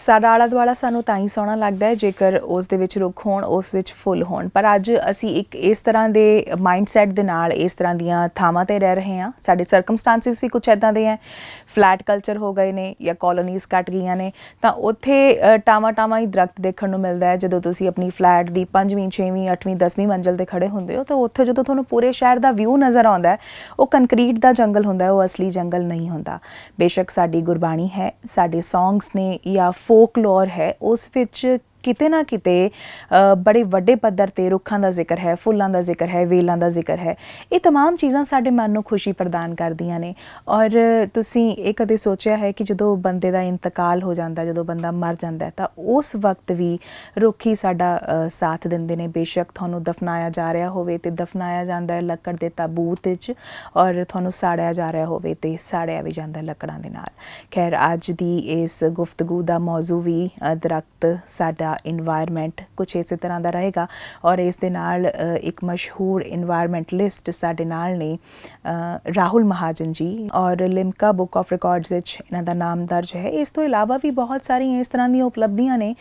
ਸਾਡਾ ਆਲਾ ਦੁਆਲਾ ਸਾਨੂੰ ਤਾਂ ਹੀ ਸੋਹਣਾ ਲੱਗਦਾ ਹੈ ਜੇਕਰ ਉਸ ਦੇ ਵਿੱਚ ਰੁੱਖ ਹੋਣ, ਉਸ ਵਿੱਚ ਫੁੱਲ ਹੋਣ। ਪਰ ਅੱਜ ਅਸੀਂ ਇੱਕ ਇਸ ਤਰ੍ਹਾਂ ਦੇ ਮਾਈਂਡਸੈਟ ਦੇ ਨਾਲ ਇਸ ਤਰ੍ਹਾਂ ਦੀਆਂ ਥਾਵਾਂ 'ਤੇ ਰਹਿ ਰਹੇ ਹਾਂ। ਸਾਡੇ ਸਰਕਮਸਟੈਂਸਿਸ ਵੀ ਕੁਛ ਇੱਦਾਂ ਦੇ ਹੈ, ਫਲੈਟ ਕਲਚਰ ਹੋ ਗਏ ਨੇ ਜਾਂ ਕਲੋਨੀਜ਼ ਘੱਟ ਗਈਆਂ ਨੇ, ਤਾਂ ਉੱਥੇ ਟਾਵਾਂ ਹੀ ਦਰਖਤ ਦੇਖਣ ਨੂੰ ਮਿਲਦਾ ਹੈ। ਜਦੋਂ ਤੁਸੀਂ ਆਪਣੀ ਫਲੈਟ ਦੀ 5ਵੀਂ 6ਵੀਂ 8ਵੀਂ 10ਵੀਂ ਮੰਜ਼ਿਲ 'ਤੇ ਖੜ੍ਹੇ ਹੁੰਦੇ ਹੋ ਤਾਂ ਉੱਥੇ ਜਦੋਂ ਤੁਹਾਨੂੰ ਪੂਰੇ ਸ਼ਹਿਰ ਦਾ ਵਿਊ ਨਜ਼ਰ ਆਉਂਦਾ ਹੈ, ਉਹ ਕੰਕਰੀਟ ਦਾ ਜੰਗਲ ਹੁੰਦਾ ਹੈ, ਉਹ ਅਸਲੀ ਜੰਗਲ ਨਹੀਂ ਹੁੰਦਾ। ਬੇਸ਼ੱਕ ਸਾਡੀ ਗੁਰਬਾਣੀ ਹੈ, ਸਾਡੇ ਸੌਂਗਸ ਨੇ ਜਾਂ ਫੋਕਲੋਰ ਹੈ, ਉਸ ਵਿੱਚ ਕਿਤੇ ਨਾ ਕਿਤੇ ਬੜੇ ਵੱਡੇ ਪੱਧਰ 'ਤੇ ਰੁੱਖਾਂ ਦਾ ਜ਼ਿਕਰ ਹੈ, ਫੁੱਲਾਂ ਦਾ ਜ਼ਿਕਰ ਹੈ, ਵੇਲਾਂ ਦਾ ਜ਼ਿਕਰ ਹੈ। ਇਹ ਤਮਾਮ ਚੀਜ਼ਾਂ ਸਾਡੇ ਮਨ ਨੂੰ ਖੁਸ਼ੀ ਪ੍ਰਦਾਨ ਕਰਦੀਆਂ ਨੇ। ਔਰ ਤੁਸੀਂ ਇਹ ਕਦੇ ਸੋਚਿਆ ਹੈ ਕਿ ਜਦੋਂ ਬੰਦੇ ਦਾ ਇੰਤਕਾਲ ਹੋ ਜਾਂਦਾ, ਜਦੋਂ ਬੰਦਾ ਮਰ ਜਾਂਦਾ ਤਾਂ ਉਸ ਵਕਤ ਵੀ ਰੁੱਖ ਹੀ ਸਾਡਾ ਸਾਥ ਦਿੰਦੇ ਨੇ। ਬੇਸ਼ੱਕ ਤੁਹਾਨੂੰ ਦਫਨਾਇਆ ਜਾ ਰਿਹਾ ਹੋਵੇ ਤੇ ਦਫਨਾਇਆ ਜਾਂਦਾ ਹੈ ਲੱਕੜ ਦੇ ਤਾਬੂਤ ਵਿੱਚ, ਔਰ ਤੁਹਾਨੂੰ ਸਾੜਿਆ ਜਾ ਰਿਹਾ ਹੋਵੇ ਤੇ ਸਾੜਿਆ ਵੀ ਜਾਂਦਾ ਲੱਕੜਾਂ ਦੇ ਨਾਲ। ਖੈਰ, ਅੱਜ ਦੀ ਇਸ ਗੁਫ਼ਤਗੂ ਦਾ ਮੌਜੂ ਵੀ ਦਰਖਤ, ਸਾਡਾ ਇਨਵਾਇਰਮੈਂਟ ਕੁਛ ਇਸੇ ਤਰ੍ਹਾਂ ਦਾ ਰਹੇਗਾ। ਔਰ ਇਸ ਦੇ ਨਾਲ ਇੱਕ ਮਸ਼ਹੂਰ ਇਨਵਾਇਰਮੈਂਟਲਿਸਟ ਸਾਡੇ ਨਾਲ ਨੇ, ਰਾਹੁਲ ਮਹਾਜਨ ਜੀ, ਔਰ ਲਿਮਕਾ ਬੁੱਕ ਆਫ ਰਿਕਾਰਡਸ ਵਿੱਚ ਇਹਨਾਂ ਦਾ ਨਾਮ ਦਰਜ ਹੈ। ਇਸ ਤੋਂ ਇਲਾਵਾ ਵੀ ਬਹੁਤ ਸਾਰੀਆਂ ਇਸ ਤਰ੍ਹਾਂ ਦੀਆਂ ਉਪਲਬਧੀਆਂ ਨੇ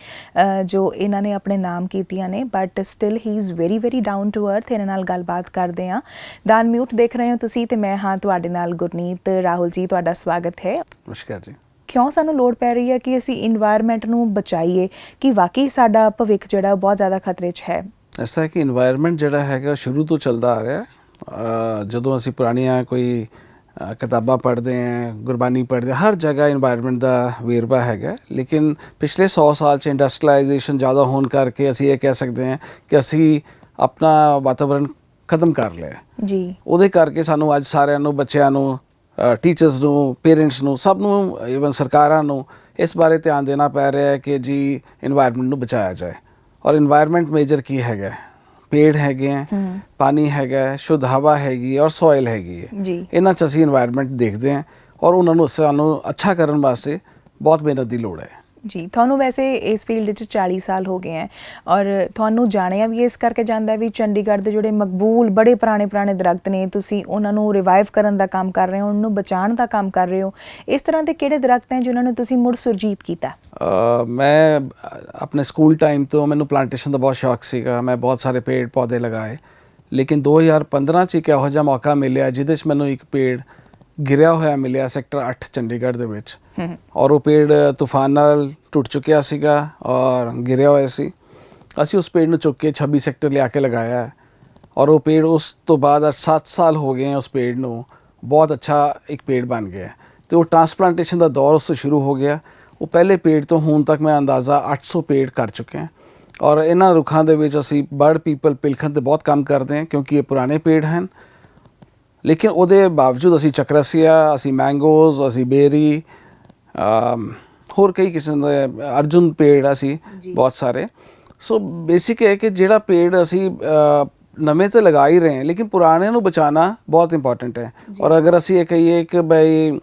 ਜੋ ਇਹਨਾਂ ਨੇ ਆਪਣੇ ਨਾਮ ਕੀਤੀਆਂ ਨੇ, but still he is very down to earth. ਇਹਨਾਂ ਨਾਲ ਗੱਲਬਾਤ ਕਰਦੇ ਹਾਂ। ਦਾ ਅਨਮਿਊਟ ਦੇਖ ਰਹੇ ਹੋ ਤੁਸੀਂ ਤੇ ਮੈਂ ਹਾਂ ਤੁਹਾਡੇ ਨਾਲ ਗੁਰਨੀਤ। ਰਾਹੁਲ ਜੀ, ਤੁਹਾਡਾ ਸਵਾਗਤ ਹੈ। ਨਮਸਕਾਰ ਜੀ। ਕਿਉਂ ਸਾਨੂੰ ਲੋੜ ਪੈ ਰਹੀ ਹੈ ਕਿ ਅਸੀਂ ਇਨਵਾਇਰਮੈਂਟ ਨੂੰ ਬਚਾਈਏ, ਕਿ ਵਾਕਈ ਸਾਡਾ ਭਵਿੱਖ ਜਿਹੜਾ ਬਹੁਤ ਜ਼ਿਆਦਾ ਖਤਰੇ 'ਚ ਹੈ? ਐਸਾ ਹੈ ਕਿ ਇਨਵਾਇਰਮੈਂਟ ਜਿਹੜਾ ਹੈਗਾ ਸ਼ੁਰੂ ਤੋਂ ਚੱਲਦਾ ਆ ਰਿਹਾ। ਜਦੋਂ ਅਸੀਂ ਪੁਰਾਣੀਆਂ ਕੋਈ ਕਿਤਾਬਾਂ ਪੜ੍ਹਦੇ ਹਾਂ, ਗੁਰਬਾਣੀ ਪੜ੍ਹਦੇ ਹਾਂ, ਹਰ ਜਗ੍ਹਾ ਇਨਵਾਇਰਮੈਂਟ ਦਾ ਵੇਰਵਾ ਹੈਗਾ। ਲੇਕਿਨ ਪਿਛਲੇ 100 ਸਾਲ 'ਚ ਇੰਡਸਟਰੀਲਾਈਜੇਸ਼ਨ ਜ਼ਿਆਦਾ ਹੋਣ ਕਰਕੇ ਅਸੀਂ ਇਹ ਕਹਿ ਸਕਦੇ ਹਾਂ ਕਿ ਅਸੀਂ ਆਪਣਾ ਵਾਤਾਵਰਨ ਖਤਮ ਕਰ ਲਿਆ ਜੀ। ਉਹਦੇ ਕਰਕੇ ਸਾਨੂੰ ਅੱਜ ਸਾਰਿਆਂ ਨੂੰ, ਬੱਚਿਆਂ ਨੂੰ, ਟੀਚਰਸ ਨੂੰ, ਪੇਰੈਂਟਸ ਨੂੰ, ਸਭ ਨੂੰ, ਈਵਨ ਸਰਕਾਰਾਂ ਨੂੰ ਇਸ ਬਾਰੇ ਧਿਆਨ ਦੇਣਾ ਪੈ ਰਿਹਾ ਹੈ ਕਿ ਜੀ ਇਨਵਾਇਰਮੈਂਟ ਨੂੰ ਬਚਾਇਆ ਜਾਏ। ਔਰ ਇਨਵਾਇਰਮੈਂਟ ਮੇਜਰ ਕੀ ਹੈਗਾ? ਪੇੜ ਹੈਗੇ ਹੈ, ਪਾਣੀ ਹੈਗਾ, ਸ਼ੁੱਧ ਹਵਾ ਹੈਗੀ ਔਰ ਸੋਇਲ ਹੈਗੀ ਹੈ। ਇਹਨਾਂ 'ਚ ਅਸੀਂ ਇਨਵਾਇਰਮੈਂਟ ਦੇਖਦੇ ਹਾਂ ਔਰ ਉਹਨਾਂ ਨੂੰ ਸਾਨੂੰ ਅੱਛਾ ਕਰਨ ਵਾਸਤੇ ਬਹੁਤ ਮਿਹਨਤ ਦੀ ਲੋੜ ਹੈ। ਜੀ। ਤੁਹਾਨੂੰ ਵੈਸੇ ਇਸ ਫੀਲਡ 'ਚ 40 ਸਾਲ ਹੋ ਗਏ ਹੈ, ਔਰ ਤੁਹਾਨੂੰ ਜਾਣਿਆ ਵੀ ਇਸ ਕਰਕੇ ਜਾਂਦਾ ਵੀ ਚੰਡੀਗੜ੍ਹ ਦੇ ਜਿਹੜੇ ਮਕਬੂਲ ਬੜੇ ਪੁਰਾਣੇ ਦਰਖਤ ਨੇ, ਤੁਸੀਂ ਉਹਨਾਂ ਨੂੰ ਰਿਵਾਈਵ ਕਰਨ ਦਾ ਕੰਮ ਕਰ ਰਹੇ ਹੋ, ਉਹਨੂੰ ਬਚਾਉਣ ਦਾ ਕੰਮ ਕਰ ਰਹੇ ਹੋ। ਇਸ ਤਰ੍ਹਾਂ ਦੇ ਕਿਹੜੇ ਦਰਖਤ ਹੈ ਜਿਨ੍ਹਾਂ ਨੂੰ ਤੁਸੀਂ ਮੁੜ ਸੁਰਜੀਤ ਕੀਤਾ? ਮੈਂ ਆਪਣੇ ਸਕੂਲ ਟਾਈਮ ਤੋਂ ਮੈਨੂੰ ਪਲਾਂਟੇਸ਼ਨ ਦਾ ਬਹੁਤ ਸ਼ੌਕ ਸੀਗਾ। ਮੈਂ ਬਹੁਤ ਸਾਰੇ ਪੇੜ ਪੌਦੇ ਲਗਾਏ। ਲੇਕਿਨ 2015 'ਚ ਇੱਕ ਇਹੋ ਜਿਹਾ ਮੌਕਾ ਮਿਲਿਆ ਜਿਹਦੇ 'ਚ ਮੈਨੂੰ ਇੱਕ ਪੇੜ ਗਿਰਿਆ ਹੋਇਆ ਮਿਲਿਆ ਸੈਕਟਰ 8 ਚੰਡੀਗੜ੍ਹ ਦੇ ਵਿੱਚ। ਔਰ ਉਹ ਪੇੜ ਤੂਫਾਨ ਨਾਲ ਟੁੱਟ ਚੁੱਕਿਆ ਸੀਗਾ ਔਰ ਗਿਰਿਆ ਹੋਇਆ ਸੀ। ਅਸੀਂ ਉਸ ਪੇੜ ਨੂੰ ਚੁੱਕ ਕੇ 26 ਸੈਕਟਰ ਲਿਆ ਕੇ ਲਗਾਇਆ ਹੈ ਔਰ ਉਹ ਪੇੜ ਉਸ ਤੋਂ ਬਾਅਦ 7 ਸਾਲ ਹੋ ਗਏ ਉਸ ਪੇੜ ਨੂੰ, ਬਹੁਤ ਅੱਛਾ ਇੱਕ ਪੇੜ ਬਣ ਗਿਆ। ਅਤੇ ਉਹ ਟਰਾਂਸਪਲਾਂਟੇਸ਼ਨ ਦਾ ਦੌਰ ਉਸ ਤੋਂ ਸ਼ੁਰੂ ਹੋ ਗਿਆ। ਉਹ ਪਹਿਲੇ ਪੇੜ ਤੋਂ ਹੁਣ ਤੱਕ ਮੈਂ ਅੰਦਾਜ਼ਾ 800 ਪੇੜ ਕਰ ਚੁੱਕੇ ਹਾਂ। ਔਰ ਇਹਨਾਂ ਰੁੱਖਾਂ ਦੇ ਵਿੱਚ ਅਸੀਂ ਬਰਡ ਪੀਪਲ ਪਿਲਖਣ 'ਤੇ ਬਹੁਤ ਕੰਮ ਕਰਦੇ ਹਾਂ ਕਿਉਂਕਿ ਇਹ ਪੁਰਾਣੇ ਪੇੜ ਹਨ। ਲੇਕਿਨ ਉਹਦੇ ਬਾਵਜੂਦ ਅਸੀਂ ਚੱਕਰਸੀਆ, ਅਸੀਂ ਮੈਂਗੋਜ਼, ਅਸੀਂ ਬੇਰੀ, ਹੋਰ ਕਈ ਕਿਸਮ ਦੇ ਅਰਜੁਨ ਪੇੜ ਅਸੀਂ ਬਹੁਤ ਸਾਰੇ। ਸੋ ਬੇਸਿਕ ਹੈ ਕਿ ਜਿਹੜਾ ਪੇੜ ਅਸੀਂ ਨਵੇਂ ਤਾਂ ਲਗਾ ਹੀ ਰਹੇ ਹਾਂ, ਲੇਕਿਨ ਪੁਰਾਣੇ ਨੂੰ ਬਚਾਉਣਾ ਬਹੁਤ ਇੰਪੋਰਟੈਂਟ ਹੈ। ਔਰ ਅਗਰ ਅਸੀਂ ਇਹ ਕਹੀਏ ਕਿ ਬਈ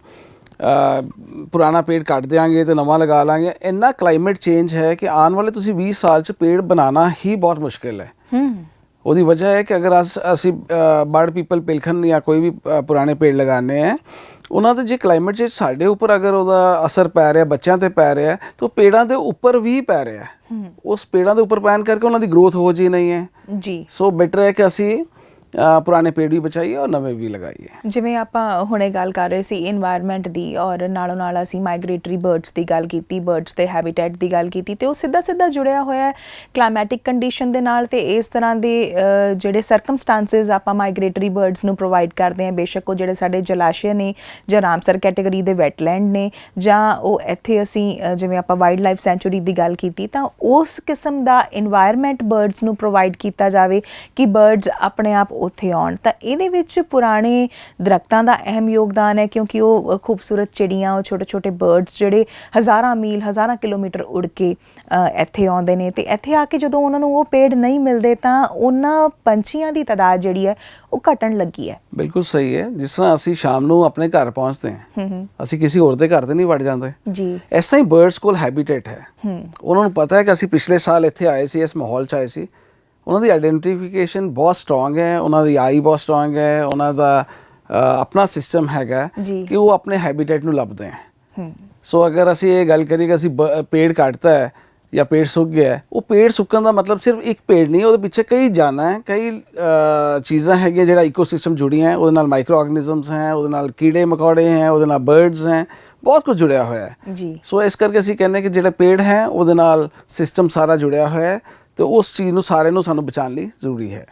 ਪੁਰਾਣਾ ਪੇੜ ਕੱਟ ਦਿਆਂਗੇ ਅਤੇ ਨਵਾਂ ਲਗਾ ਲਾਂਗੇ, ਇੰਨਾ ਕਲਾਈਮੇਟ ਚੇਂਜ ਹੈ ਕਿ ਆਉਣ ਵਾਲੇ ਤੁਸੀਂ 20 ਸਾਲ 'ਚ ਪੇੜ ਬਣਾਉਣਾ ਹੀ ਬਹੁਤ ਮੁਸ਼ਕਿਲ ਹੈ। ਉਹਦੀ ਵਜ੍ਹਾ ਹੈ ਕਿ ਅਗਰ ਅਸੀਂ ਬਰਡ ਪੀਪਲ ਪਿਲਖਣ ਜਾਂ ਕੋਈ ਵੀ ਪੁਰਾਣੇ ਪੇੜ ਲਗਾਉਂਦੇ ਹੈ, ਉਹਨਾਂ ਦੇ ਜੇ ਕਲਾਈਮੇਟ ਚੇਂਜ ਸਾਡੇ ਉੱਪਰ ਅਗਰ ਉਹਦਾ ਅਸਰ ਪੈ ਰਿਹਾ, ਬੱਚਿਆਂ 'ਤੇ ਪੈ ਰਿਹਾ, ਤਾਂ ਪੇੜਾਂ ਦੇ ਉੱਪਰ ਵੀ ਪੈ ਰਿਹਾ। ਉਸ ਪੇੜਾਂ ਦੇ ਉੱਪਰ ਪੈਣ ਕਰਕੇ ਉਹਨਾਂ ਦੀ ਗਰੋਥ ਹੋ ਜੀ ਨਹੀਂ ਹੈ ਜੀ। ਸੋ ਬੈਟਰ ਹੈ ਕਿ ਅਸੀਂ ਪੁਰਾਣੇ ਪੇੜ ਵੀ ਬਚਾਈਏ ਔਰ ਨਵੇਂ ਵੀ ਲਗਾਈਏ। ਜਿਵੇਂ ਆਪਾਂ ਹੁਣੇ ਗੱਲ ਕਰ ਰਹੇ ਸੀ ਇਨਵਾਇਰਮੈਂਟ ਦੀ, ਔਰ ਨਾਲੋਂ ਨਾਲ ਅਸੀਂ ਮਾਈਗ੍ਰੇਟਰੀ ਬਰਡਸ ਦੀ ਗੱਲ ਕੀਤੀ, ਬਰਡਸ ਦੇ ਹੈਬੀਟੈਟ ਦੀ ਗੱਲ ਕੀਤੀ, ਅਤੇ ਉਹ ਸਿੱਧਾ ਜੁੜਿਆ ਹੋਇਆ ਹੈ ਕਲਾਈਮੈਟਿਕ ਕੰਡੀਸ਼ਨ ਦੇ ਨਾਲ। ਅਤੇ ਇਸ ਤਰ੍ਹਾਂ ਦੇ ਜਿਹੜੇ ਸਰਕਮਸਟਾਂਸਿਸ ਆਪਾਂ ਮਾਈਗ੍ਰੇਟਰੀ ਬਰਡਸ ਨੂੰ ਪ੍ਰੋਵਾਈਡ ਕਰਦੇ ਹਾਂ, ਬੇਸ਼ੱਕ ਉਹ ਜਿਹੜੇ ਸਾਡੇ ਜਲਾਸ਼ਯ ਨੇ ਜਾਂ ਰਾਮਸਰ ਕੈਟੇਗਰੀ ਦੇ ਵੈਟਲੈਂਡ ਨੇ, ਜਾਂ ਉਹ ਇੱਥੇ ਅਸੀਂ ਜਿਵੇਂ ਆਪਾਂ ਵਾਈਲਡ ਲਾਈਫ ਸੈਂਚੁਰੀ ਦੀ ਗੱਲ ਕੀਤੀ, ਤਾਂ ਉਸ ਕਿਸਮ ਦਾ ਇਨਵਾਇਰਮੈਂਟ ਬਰਡਸ ਨੂੰ ਪ੍ਰੋਵਾਈਡ ਕੀਤਾ ਜਾਵੇ ਕਿ ਬਰਡਸ ਆਪਣੇ ਆਪ ਉੱਥੇ ਆਉਣ। ਤਾਂ ਇਹਦੇ ਵਿੱਚ ਪੁਰਾਣੇ ਦਰਖਤਾਂ ਦਾ ਅਹਿਮ ਯੋਗਦਾਨ ਹੈ ਕਿਉਂਕਿ ਉਹ ਖੂਬਸੂਰਤ ਚਿੜੀਆਂ, ਉਹ ਛੋਟੇ ਬਰਡਸ ਜਿਹੜੇ ਹਜ਼ਾਰਾਂ ਮੀਲ, ਹਜ਼ਾਰਾਂ ਕਿਲੋਮੀਟਰ ਉੜ ਕੇ ਇੱਥੇ ਆਉਂਦੇ ਨੇ, ਅਤੇ ਇੱਥੇ ਆ ਕੇ ਜਦੋਂ ਉਹਨਾਂ ਨੂੰ ਉਹ ਪੇੜ ਨਹੀਂ ਮਿਲਦੇ ਤਾਂ ਉਹਨਾਂ ਪੰਛੀਆਂ ਦੀ ਤਾਦਾਦ ਜਿਹੜੀ ਹੈ ਉਹ ਘਟਣ ਲੱਗੀ ਹੈ। ਬਿਲਕੁਲ ਸਹੀ ਹੈ। ਜਿਸ ਤਰ੍ਹਾਂ ਅਸੀਂ ਸ਼ਾਮ ਨੂੰ ਆਪਣੇ ਘਰ ਪਹੁੰਚਦੇ ਹਾਂ, ਅਸੀਂ ਕਿਸੇ ਹੋਰ ਦੇ ਘਰ 'ਤੇ ਨਹੀਂ ਵੜ ਜਾਂਦੇ ਜੀ। ਇਸ ਤਰ੍ਹਾਂ ਹੀ ਬਰਡਸ ਕੋਲ ਹੈਬੀਟੇਟ ਹੈ। ਉਹਨਾਂ ਨੂੰ ਪਤਾ ਹੈ ਕਿ ਅਸੀਂ ਪਿਛਲੇ ਸਾਲ ਇੱਥੇ ਆਏ ਸੀ, ਇਸ ਮਾਹੌਲ 'ਚ ਆਏ ਸੀ। ਉਹਨਾਂ ਦੀ ਆਈਡੈਂਟੀਫਿਕੇਸ਼ਨ ਬਹੁਤ ਸਟਰੋਂਗ ਹੈ, ਉਹਨਾਂ ਦੀ ਆਈ ਬਹੁਤ ਸਟਰੋਂਗ ਹੈ, ਉਹਨਾਂ ਦਾ ਆਪਣਾ ਸਿਸਟਮ ਹੈਗਾ ਕਿ ਉਹ ਆਪਣੇ ਹੈਬੀਟੇਟ ਨੂੰ ਲੱਭਦੇ ਹੈ। ਸੋ ਅਗਰ ਅਸੀਂ ਇਹ ਗੱਲ ਕਰੀਏ ਕਿ ਅਸੀਂ ਪੇੜ ਕੱਟਤਾ ਹੈ ਜਾਂ ਪੇੜ ਸੁੱਕ ਗਿਆ ਹੈ, ਉਹ ਪੇੜ ਸੁੱਕਣ ਦਾ ਮਤਲਬ ਸਿਰਫ ਇੱਕ ਪੇੜ ਨਹੀਂ, ਉਹਦੇ ਪਿੱਛੇ ਕਈ ਜਾਨਾਂ ਹੈ, ਕਈ ਚੀਜ਼ਾਂ ਹੈਗੀਆਂ ਜਿਹੜਾ ਇਕੋਸਿਸਟਮ ਜੁੜੀਆਂ ਹੈ, ਉਹਦੇ ਨਾਲ ਮਾਈਕਰੋ ਆਰਗੇਨਿਜ਼ਮਸ ਹੈ, ਉਹਦੇ ਨਾਲ ਕੀੜੇ ਮਕੌੜੇ ਹੈ, ਉਹਦੇ ਨਾਲ ਬਰਡਸ ਹੈ, ਬਹੁਤ ਕੁਝ ਜੁੜਿਆ ਹੋਇਆ ਹੈ ਜੀ। ਸੋ ਇਸ ਕਰਕੇ ਅਸੀਂ ਕਹਿੰਦੇ ਕਿ ਜਿਹੜੇ ਪੇੜ ਹੈ ਉਹਦੇ ਨਾਲ ਸਿਸਟਮ ਸਾਰਾ ਜੁੜਿਆ ਹੋਇਆ ਹੈ, ਤੇ ਉਸ ਚੀਜ਼ ਨੂੰ ਸਾਰੇ ਨੂੰ ਸਾਨੂੰ ਬਚਾਉਣ ਲਈ ਜ਼ਰੂਰੀ ਹੈ।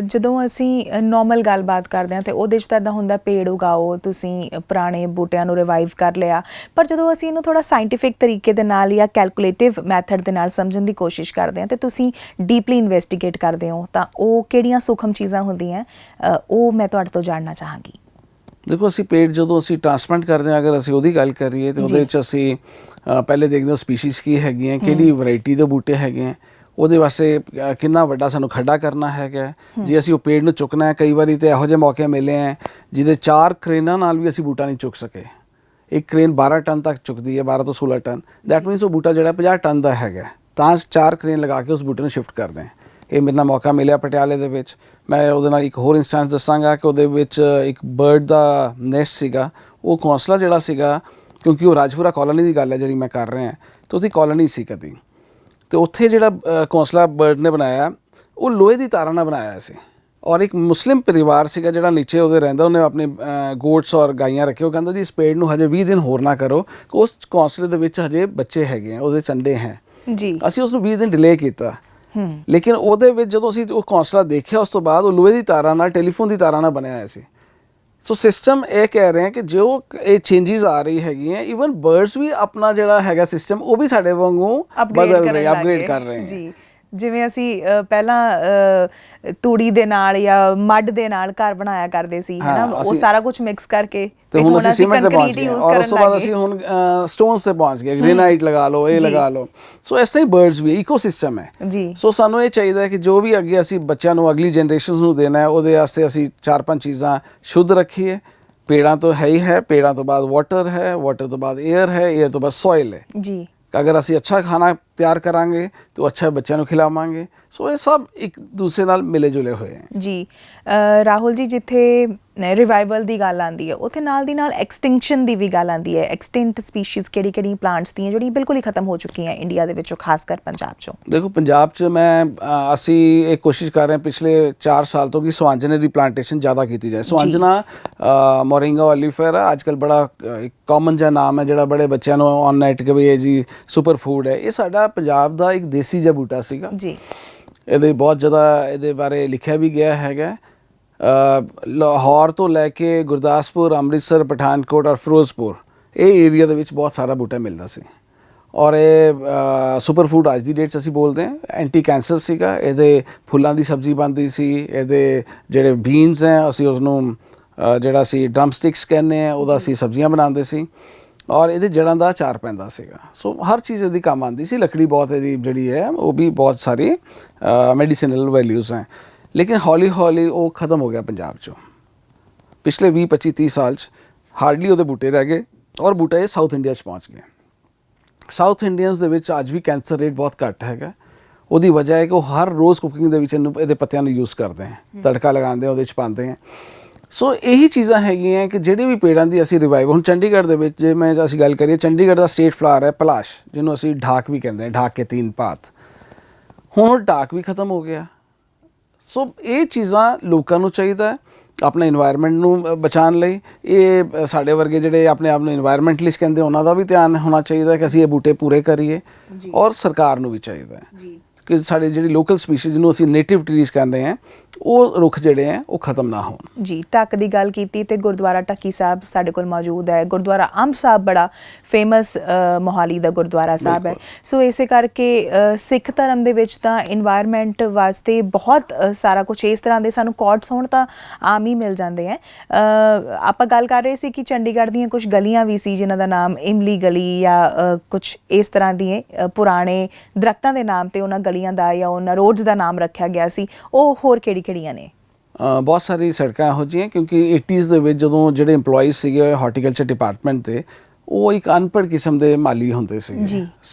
ਜਦੋਂ ਅਸੀਂ ਨੋਰਮਲ ਗੱਲਬਾਤ ਕਰਦੇ ਹਾਂ ਤੇ ਉਹਦੇ 'ਚ ਤਾਂ ਇੱਦਾਂ ਹੁੰਦਾ ਪੇੜ ਉਗਾਓ, ਤੁਸੀਂ ਪੁਰਾਣੇ ਬੂਟਿਆਂ ਨੂੰ ਰਿਵਾਈਵ ਕਰ ਲਿਆ, ਪਰ ਜਦੋਂ ਅਸੀਂ ਇਹਨੂੰ ਥੋੜ੍ਹਾ ਸਾਇੰਟੀਫਿਕ ਤਰੀਕੇ ਦੇ ਨਾਲ ਜਾਂ ਕੈਲਕੂਲੇਟਿਵ ਮੈਥਡ ਦੇ ਨਾਲ ਸਮਝਣ ਦੀ ਕੋਸ਼ਿਸ਼ ਕਰਦੇ ਹਾਂ ਤੇ ਤੁਸੀਂ ਡੀਪਲੀ ਇਨਵੈਸਟੀਗੇਟ ਕਰਦੇ ਹੋ, ਤਾਂ ਉਹ ਕਿਹੜੀਆਂ ਸੂਖਮ ਚੀਜ਼ਾਂ ਹੁੰਦੀਆਂ ਉਹ ਮੈਂ ਤੁਹਾਡੇ ਤੋਂ ਜਾਣਨਾ ਚਾਹਾਂਗੀ। ਦੇਖੋ, ਅਸੀਂ ਪੇੜ ਜਦੋਂ ਅਸੀਂ ਟ੍ਰਾਂਸਪਲਾਂਟ ਕਰਦੇ ਹਾਂ, ਅਗਰ ਅਸੀਂ ਉਹਦੀ ਗੱਲ ਕਰੀਏ ਤਾਂ ਉਹਦੇ ਵਿੱਚ ਅਸੀਂ ਪਹਿਲੇ ਦੇਖਦੇ ਹਾਂ ਸਪੀਸ਼ੀਜ਼ ਕੀ ਹੈਗੀਆਂ, ਕਿਹੜੀ ਵੈਰਾਈਟੀ ਦੇ ਬੂਟੇ ਹੈਗੇ ਹੈ, ਉਹਦੇ ਵਾਸਤੇ ਕਿੰਨਾ ਵੱਡਾ ਸਾਨੂੰ ਖੱਡਾ ਕਰਨਾ ਹੈਗਾ। ਜੇ ਅਸੀਂ ਉਹ ਪੇੜ ਨੂੰ ਚੁੱਕਣਾ ਹੈ, ਕਈ ਵਾਰੀ ਤਾਂ ਇਹੋ ਜਿਹੇ ਮੌਕੇ ਮਿਲੇ ਹੈ ਜਿਹਦੇ 4 ਕਰੇਨਾਂ ਨਾਲ ਵੀ ਅਸੀਂ ਬੂਟਾ ਨਹੀਂ ਚੁੱਕ ਸਕੇ। ਇੱਕ ਕਰੇਨ 12 ਟਨ ਤੱਕ ਚੁੱਕਦੀ ਹੈ, 12 ਤੋਂ 16 ਟਨ, ਦੈਟ ਮੀਨਸ ਉਹ ਬੂਟਾ ਜਿਹੜਾ 50 ਟਨ ਦਾ ਹੈਗਾ, ਤਾਂ 4 ਕਰੇਨ ਲਗਾ ਕੇ ਉਸ ਬੂਟੇ ਨੂੰ ਸ਼ਿਫਟ ਕਰਦੇ ਹਾਂ। ਇਹ ਮੇਰੇ ਨਾਲ ਮੌਕਾ ਮਿਲਿਆ ਪਟਿਆਲੇ ਦੇ ਵਿੱਚ। ਮੈਂ ਉਹਦੇ ਨਾਲ ਇੱਕ ਹੋਰ ਇੰਸਟੈਂਸ ਦੱਸਾਂਗਾ ਕਿ ਉਹਦੇ ਵਿੱਚ ਇੱਕ ਬਰਡ ਦਾ ਨੈਸਟ ਸੀਗਾ, ਉਹ ਘੋਂਸਲਾ ਜਿਹੜਾ ਸੀਗਾ, ਕਿਉਂਕਿ ਉਹ ਰਾਜਪੁਰਾ ਕਾਲੋਨੀ ਦੀ ਗੱਲ ਹੈ ਜਿਹੜੀ ਮੈਂ ਕਰ ਰਿਹਾ, ਤਾਂ ਉਹਦੀ ਕਾਲੋਨੀ ਸੀ ਕਦੀ, ਤੇ ਉੱਥੇ ਜਿਹੜਾ ਘੋਂਸਲਾ ਬਰਡ ਨੇ ਬਣਾਇਆ ਉਹ ਲੋਹੇ ਦੀ ਤਾਰਾਂ ਨਾਲ ਬਣਾਇਆ ਸੀ, ਔਰ ਇੱਕ ਮੁਸਲਿਮ ਪਰਿਵਾਰ ਸੀਗਾ ਜਿਹੜਾ ਨੀਚੇ ਉਹਦੇ ਰਹਿੰਦਾ, ਉਹਨੇ ਆਪਣੇ ਗੋਟਸ ਔਰ ਗਾਈਆਂ ਰੱਖੇ। ਉਹ ਕਹਿੰਦਾ ਜੀ ਇਸ ਪੇੜ ਨੂੰ ਹਜੇ 20 ਦਿਨ ਹੋਰ ਨਾ ਕਰੋ, ਉਸ ਘੋਂਸਲੇ ਦੇ ਵਿੱਚ ਹਜੇ ਬੱਚੇ ਹੈਗੇ ਆ, ਉਹਦੇ ਚੰਡੇ ਹੈ ਜੀ। ਅਸੀਂ ਉਸ ਨੂੰ 20 ਦਿਨ ਡਿਲੇ ਕੀਤਾ, ਲੇਕਿਨ ਉਹਦੇ ਵਿੱਚ ਜਦੋਂ ਅਸੀਂ ਉਹ ਘੋਂਸਲਾ ਦੇਖਿਆ ਉਸ ਤੋਂ ਬਾਅਦ ਉਹ ਲੋਹੇ ਦੀ ਤਾਰਾਂ ਨਾਲ, ਟੈਲੀਫੋਨ ਦੀ ਤਾਰਾਂ ਨਾਲ ਬਣਿਆ ਹੋਇਆ ਸੀ। ਸੋ ਸਿਸਟਮ ਇਹ ਕਹਿ ਰਹੇ ਹੈ ਕਿ ਜੋ ਇਹ ਚੇਂਜਿਸ ਆ ਰਹੀ ਹੈਗੀਆਂ, ਈਵਨ ਬਰਡਸ ਵੀ ਆਪਣਾ ਜਿਹੜਾ ਹੈਗਾ ਸਿਸਟਮ ਉਹ ਵੀ ਸਾਡੇ ਵਾਂਗੂ ਬਦਲ ਰਹੇ, ਅਪਗ੍ਰੇਡ ਕਰ ਰਹੇ ਜੀ। ਜਿਵੇਂ ਅਸੀਂ ਪਹਿਲਾਂ ਤੂੜੀ ਦੇ ਨਾਲ ਜਾਂ ਮੱਡ ਦੇ ਨਾਲ ਘਰ ਬਣਾਇਆ ਕਰਦੇ ਸੀ, ਹੈ ਨਾ, ਉਹ ਸਾਰਾ ਕੁਝ ਮਿਕਸ ਕਰਕੇ, ਤੇ ਹੁਣ ਅਸੀਂ ਸੀਮੈਂਟ ਤੇ ਪਹੁੰਚ ਗਏ, ਔਰ ਉਸ ਤੋਂ ਬਾਅਦ ਅਸੀਂ ਹੁਣ ਸਟੋਨਸ ਤੇ ਪਹੁੰਚ ਗਏ, ਗ੍ਰੇਨਾਈਟ ਲਗਾ ਲਓ, ਇਹ ਲਗਾ ਲਓ। ਸੋ ਇਸ ਤਰ੍ਹਾਂ ਹੀ ਬਰਡਸ ਵੀ ਇਕੋਸਿਸਟਮ ਹੈ ਜੀ। ਸੋ ਸਾਨੂੰ ਇਹ ਚਾਹੀਦਾ ਹੈ ਕਿ ਜੋ ਵੀ ਅੱਗੇ ਅਸੀਂ ਬੱਚਿਆਂ ਨੂੰ, ਅਗਲੀ ਜਨਰੇਸ਼ਨਸ ਨੂੰ ਦੇਣਾ ਹੈ, ਉਹਦੇ ਵਾਸਤੇ ਅਸੀਂ 4-5 ਚੀਜ਼ਾਂ ਸ਼ੁੱਧ ਰੱਖੀਏ। ਪੇੜਾਂ ਤੋਂ ਹੈ ਹੀ ਹੈ, ਪੇੜਾਂ ਤੋਂ ਬਾਅਦ ਵਾਟਰ ਹੈ, ਵਾਟਰ ਤੋਂ ਬਾਅਦ ਏਅਰ ਹੈ, ਏਅਰ ਤੋਂ ਬਾਅਦ ਸੋਇਲ ਹੈ ਜੀ। ਅਗਰ ਅਸੀਂ ਅੱਛਾ ਖਾਣਾ ਤਿਆਰ ਕਰਾਂਗੇ ਤਾਂ ਅੱਛਾ ਬੱਚਿਆਂ ਨੂੰ ਖਿਲਾਵਾਂਗੇ। ਸੋ ਇਹ ਸਭ ਇੱਕ ਦੂਸਰੇ ਨਾਲ ਮਿਲੇ ਜੁਲੇ ਹੋਏ ਹੈ ਜੀ। ਰਾਹੁਲ ਜੀ, ਜਿੱਥੇ ਰਿਵਾਈਵਲ ਦੀ ਗੱਲ ਆਉਂਦੀ ਹੈ, ਉੱਥੇ ਨਾਲ ਦੀ ਨਾਲ ਐਕਸਟਿੰਕਸ਼ਨ ਦੀ ਵੀ ਗੱਲ ਆਉਂਦੀ ਹੈ। ਐਕਸਟਿੰਕਟ ਸਪੀਸ਼ੀਜ਼ ਕਿਹੜੀ ਪਲਾਂਟਸ ਦੀਆਂ ਜਿਹੜੀਆਂ ਬਿਲਕੁਲ ਹੀ ਖਤਮ ਹੋ ਚੁੱਕੀਆਂ ਇੰਡੀਆ ਦੇ ਵਿੱਚੋਂ, ਖਾਸ ਕਰ ਪੰਜਾਬ 'ਚੋਂ? ਦੇਖੋ, ਪੰਜਾਬ 'ਚ ਅਸੀਂ ਇਹ ਕੋਸ਼ਿਸ਼ ਕਰ ਰਹੇ ਹਾਂ ਪਿਛਲੇ 4 ਸਾਲ ਤੋਂ ਕਿ ਸਵਾਂਜਨੇ ਦੀ ਪਲਾਂਟੇਸ਼ਨ ਜ਼ਿਆਦਾ ਕੀਤੀ ਜਾਏ। ਸਵਾਂਜਨਾ ਮੋਰਿੰਗਾ ਓਲੀਫੇਰਾ ਅੱਜ ਕੱਲ੍ਹ ਬੜਾ ਇੱਕ ਕਾਮਨ ਜਿਹਾ ਨਾਮ ਹੈ ਜਿਹੜਾ ਬੜੇ ਬੱਚਿਆਂ ਨੂੰ ਔਨ ਨੈਟ ਕਿ ਵੀ ਇਹ ਜੀ ਸੁਪਰ ਫੂਡ ਹੈ। ਇਹ ਸਾਡਾ ਪੰਜਾਬ ਦਾ ਇੱਕ ਦੇਸੀ ਜਿਹਾ ਬੂਟਾ ਸੀਗਾ ਜੀ। ਇਹਦੇ ਬਹੁਤ ਜ਼ਿਆਦਾ ਇਹਦੇ ਬਾਰੇ ਲਿਖਿਆ ਵੀ ਗਿਆ ਹੈਗਾ। ਲਾਹੌਰ ਤੋਂ ਲੈ ਕੇ ਗੁਰਦਾਸਪੁਰ, ਅੰਮ੍ਰਿਤਸਰ, ਪਠਾਨਕੋਟ ਔਰ ਫਿਰੋਜ਼ਪੁਰ, ਇਹ ਏਰੀਆ ਦੇ ਵਿੱਚ ਬਹੁਤ ਸਾਰਾ ਬੂਟਾ ਮਿਲਦਾ ਸੀ, ਔਰ ਇਹ ਸੁਪਰ ਫੂਡ ਅੱਜ ਦੀ ਡੇਟ 'ਚ ਅਸੀਂ ਬੋਲਦੇ ਹਾਂ। ਐਂਟੀ ਕੈਂਸਰ ਸੀਗਾ, ਇਹਦੇ ਫੁੱਲਾਂ ਦੀ ਸਬਜ਼ੀ ਬਣਦੀ ਸੀ, ਇਹਦੇ ਜਿਹੜੇ ਬੀਨਸ ਹੈ ਅਸੀਂ ਉਸਨੂੰ ਜਿਹੜਾ ਅਸੀਂ ਡਰਮ ਸਟਿਕਸ ਕਹਿੰਦੇ ਹਾਂ, ਉਹਦਾ ਅਸੀਂ ਸਬਜ਼ੀਆਂ ਬਣਾਉਂਦੇ ਸੀ, ਔਰ ਇਹਦੇ ਜੜ੍ਹਾਂ ਦਾ ਅਚਾਰ ਪੈਂਦਾ ਸੀਗਾ। ਸੋ ਹਰ ਚੀਜ਼ ਇਹਦੀ ਕੰਮ ਆਉਂਦੀ ਸੀ। ਲੱਕੜੀ ਬਹੁਤ ਇਹਦੀ ਜਿਹੜੀ ਹੈ ਉਹ ਵੀ ਬਹੁਤ ਸਾਰੀ ਮੈਡੀਸਿਨਲ ਵੈਲਿਊਜ਼ ਹੈ, ਲੇਕਿਨ ਹੌਲੀ ਹੌਲੀ ਉਹ ਖਤਮ ਹੋ ਗਿਆ ਪੰਜਾਬ 'ਚੋਂ। ਪਿਛਲੇ 20-25-30 ਸਾਲ 'ਚ ਹਾਰਡਲੀ ਉਹਦੇ ਬੂਟੇ ਰਹਿ ਗਏ, ਔਰ ਬੂਟੇ ਸਾਊਥ ਇੰਡੀਆ 'ਚ ਪਹੁੰਚ ਗਏ। ਸਾਊਥ ਇੰਡੀਅਨਸ ਦੇ ਵਿੱਚ ਅੱਜ ਵੀ ਕੈਂਸਰ ਰੇਟ ਬਹੁਤ ਘੱਟ ਹੈਗਾ। ਉਹਦੀ ਵਜ੍ਹਾ ਹੈ ਕਿ ਉਹ ਹਰ ਰੋਜ਼ ਕੁਕਿੰਗ ਦੇ ਵਿੱਚ ਇਹਦੇ ਪੱਤਿਆਂ ਨੂੰ ਯੂਜ਼ ਕਰਦੇ ਹੈ, ਤੜਕਾ ਲਗਾਉਂਦੇ ਉਹਦੇ 'ਚ ਪਾਉਂਦੇ ਹੈ। ਸੋ ਇਹੀ ਚੀਜ਼ਾਂ ਹੈਗੀਆਂ ਕਿ ਜਿਹੜੇ ਵੀ ਪੇੜਾਂ ਦੀ ਅਸੀਂ ਰਿਵਾਈਵ, ਹੁਣ ਚੰਡੀਗੜ੍ਹ ਦੇ ਵਿੱਚ ਜੇ ਮੈਂ ਅਸੀਂ ਗੱਲ ਕਰੀਏ, ਚੰਡੀਗੜ੍ਹ ਦਾ ਸਟੇਟ ਫਲਾਵਰ ਹੈ ਪਲਾਸ਼, ਜਿਹਨੂੰ ਅਸੀਂ ਢਾਕ ਵੀ ਕਹਿੰਦੇ ਹਾਂ, ਢਾਕ ਕੇ 3 ਪਾਤ। ਹੁਣ ਉਹ ਢਾਕ ਵੀ ਖਤਮ ਹੋ ਗਿਆ। ਸੋ ਇਹ ਚੀਜ਼ਾਂ ਲੋਕਾਂ ਨੂੰ ਚਾਹੀਦਾ ਆਪਣੇ ਇਨਵਾਇਰਨਮੈਂਟ ਨੂੰ ਬਚਾਉਣ ਲਈ। ਇਹ ਸਾਡੇ ਵਰਗੇ ਜਿਹੜੇ ਆਪਣੇ ਆਪ ਨੂੰ ਇਨਵਾਇਰਨਮੈਂਟਲਿਸਟ ਕਹਿੰਦੇ, ਉਹਨਾਂ ਦਾ ਵੀ ਧਿਆਨ ਹੋਣਾ ਚਾਹੀਦਾ ਕਿ ਅਸੀਂ ਇਹ ਬੂਟੇ ਪੂਰੇ ਕਰੀਏ, ਔਰ ਸਰਕਾਰ ਨੂੰ ਵੀ ਚਾਹੀਦਾ ਹੈ ਕਿ ਸਾਡੇ ਜਿਹੜੀ ਲੋਕਲ ਸਪੀਸ਼ੀਜ਼ ਜਿਹਨੂੰ ਅਸੀਂ ਨੇਟਿਵ ਟਰੀਜ਼ ਕਹਿੰਦੇ ਹਾਂ, ਉਹ ਰੁੱਖ ਜਿਹੜੇ ਹੈ ਉਹ ਖਤਮ ਨਾ ਹੋਣ ਜੀ। ਢੱਕ ਦੀ ਗੱਲ ਕੀਤੀ ਤੇ ਗੁਰਦੁਆਰਾ ਢੱਕੀ ਸਾਹਿਬ ਸਾਡੇ ਕੋਲ ਮੌਜੂਦ ਹੈ। ਗੁਰਦੁਆਰਾ ਅੰਬ ਸਾਹਿਬ ਬੜਾ ਫੇਮਸ ਮੋਹਾਲੀ ਦਾ ਗੁਰਦੁਆਰਾ ਸਾਹਿਬ ਹੈ। ਸੋ ਇਸੇ ਕਰਕੇ ਸਿੱਖ ਧਰਮ ਦੇ ਵਿੱਚ ਤਾਂ ਇਨਵਾਇਰਨਮੈਂਟ ਵਾਸਤੇ ਬਹੁਤ ਸਾਰਾ ਕੁਝ ਇਸ ਤਰ੍ਹਾਂ ਦੇ ਸਾਨੂੰ ਕੋਟਸ ਹੋਣ ਤਾਂ ਆਮ ਹੀ ਮਿਲ ਜਾਂਦੇ ਹੈ। ਆਪਾਂ ਗੱਲ ਕਰ ਰਹੇ ਸੀ ਕਿ ਚੰਡੀਗੜ੍ਹ ਦੀਆਂ ਕੁਝ ਗਲੀਆਂ ਵੀ ਸੀ ਜਿਨ੍ਹਾਂ ਦਾ ਨਾਮ ਇਮਲੀ ਗਲੀ ਜਾਂ ਕੁਝ ਇਸ ਤਰ੍ਹਾਂ ਦੀਆਂ ਪੁਰਾਣੇ ਦਰਖਤਾਂ ਦੇ ਨਾਮ 'ਤੇ ਉਹਨਾਂ ਗਲੀਆਂ ਦਾ ਜਾਂ ਉਹਨਾਂ ਰੋਡਸ ਦਾ ਨਾਮ ਰੱਖਿਆ ਗਿਆ ਸੀ। ਉਹ ਹੋਰ ਕਿਹੜੀਆਂ ਨੇ? ਬਹੁਤ ਸਾਰੀ ਸੜਕਾਂ ਇਹੋ ਜਿਹੀਆਂ, ਕਿਉਂਕਿ 80s ਦੇ ਵਿੱਚ ਜਦੋਂ ਜਿਹੜੇ EMPLOYEES ਸੀਗੇ ਹਾਰਟੀਕਲਚਰ ਡਿਪਾਰਟਮੈਂਟ ਦੇ, ਉਹ ਇੱਕ ਅਨਪੜ੍ਹ ਕਿਸਮ ਦੇ ਮਾਲੀ ਹੁੰਦੇ ਸੀਗੇ।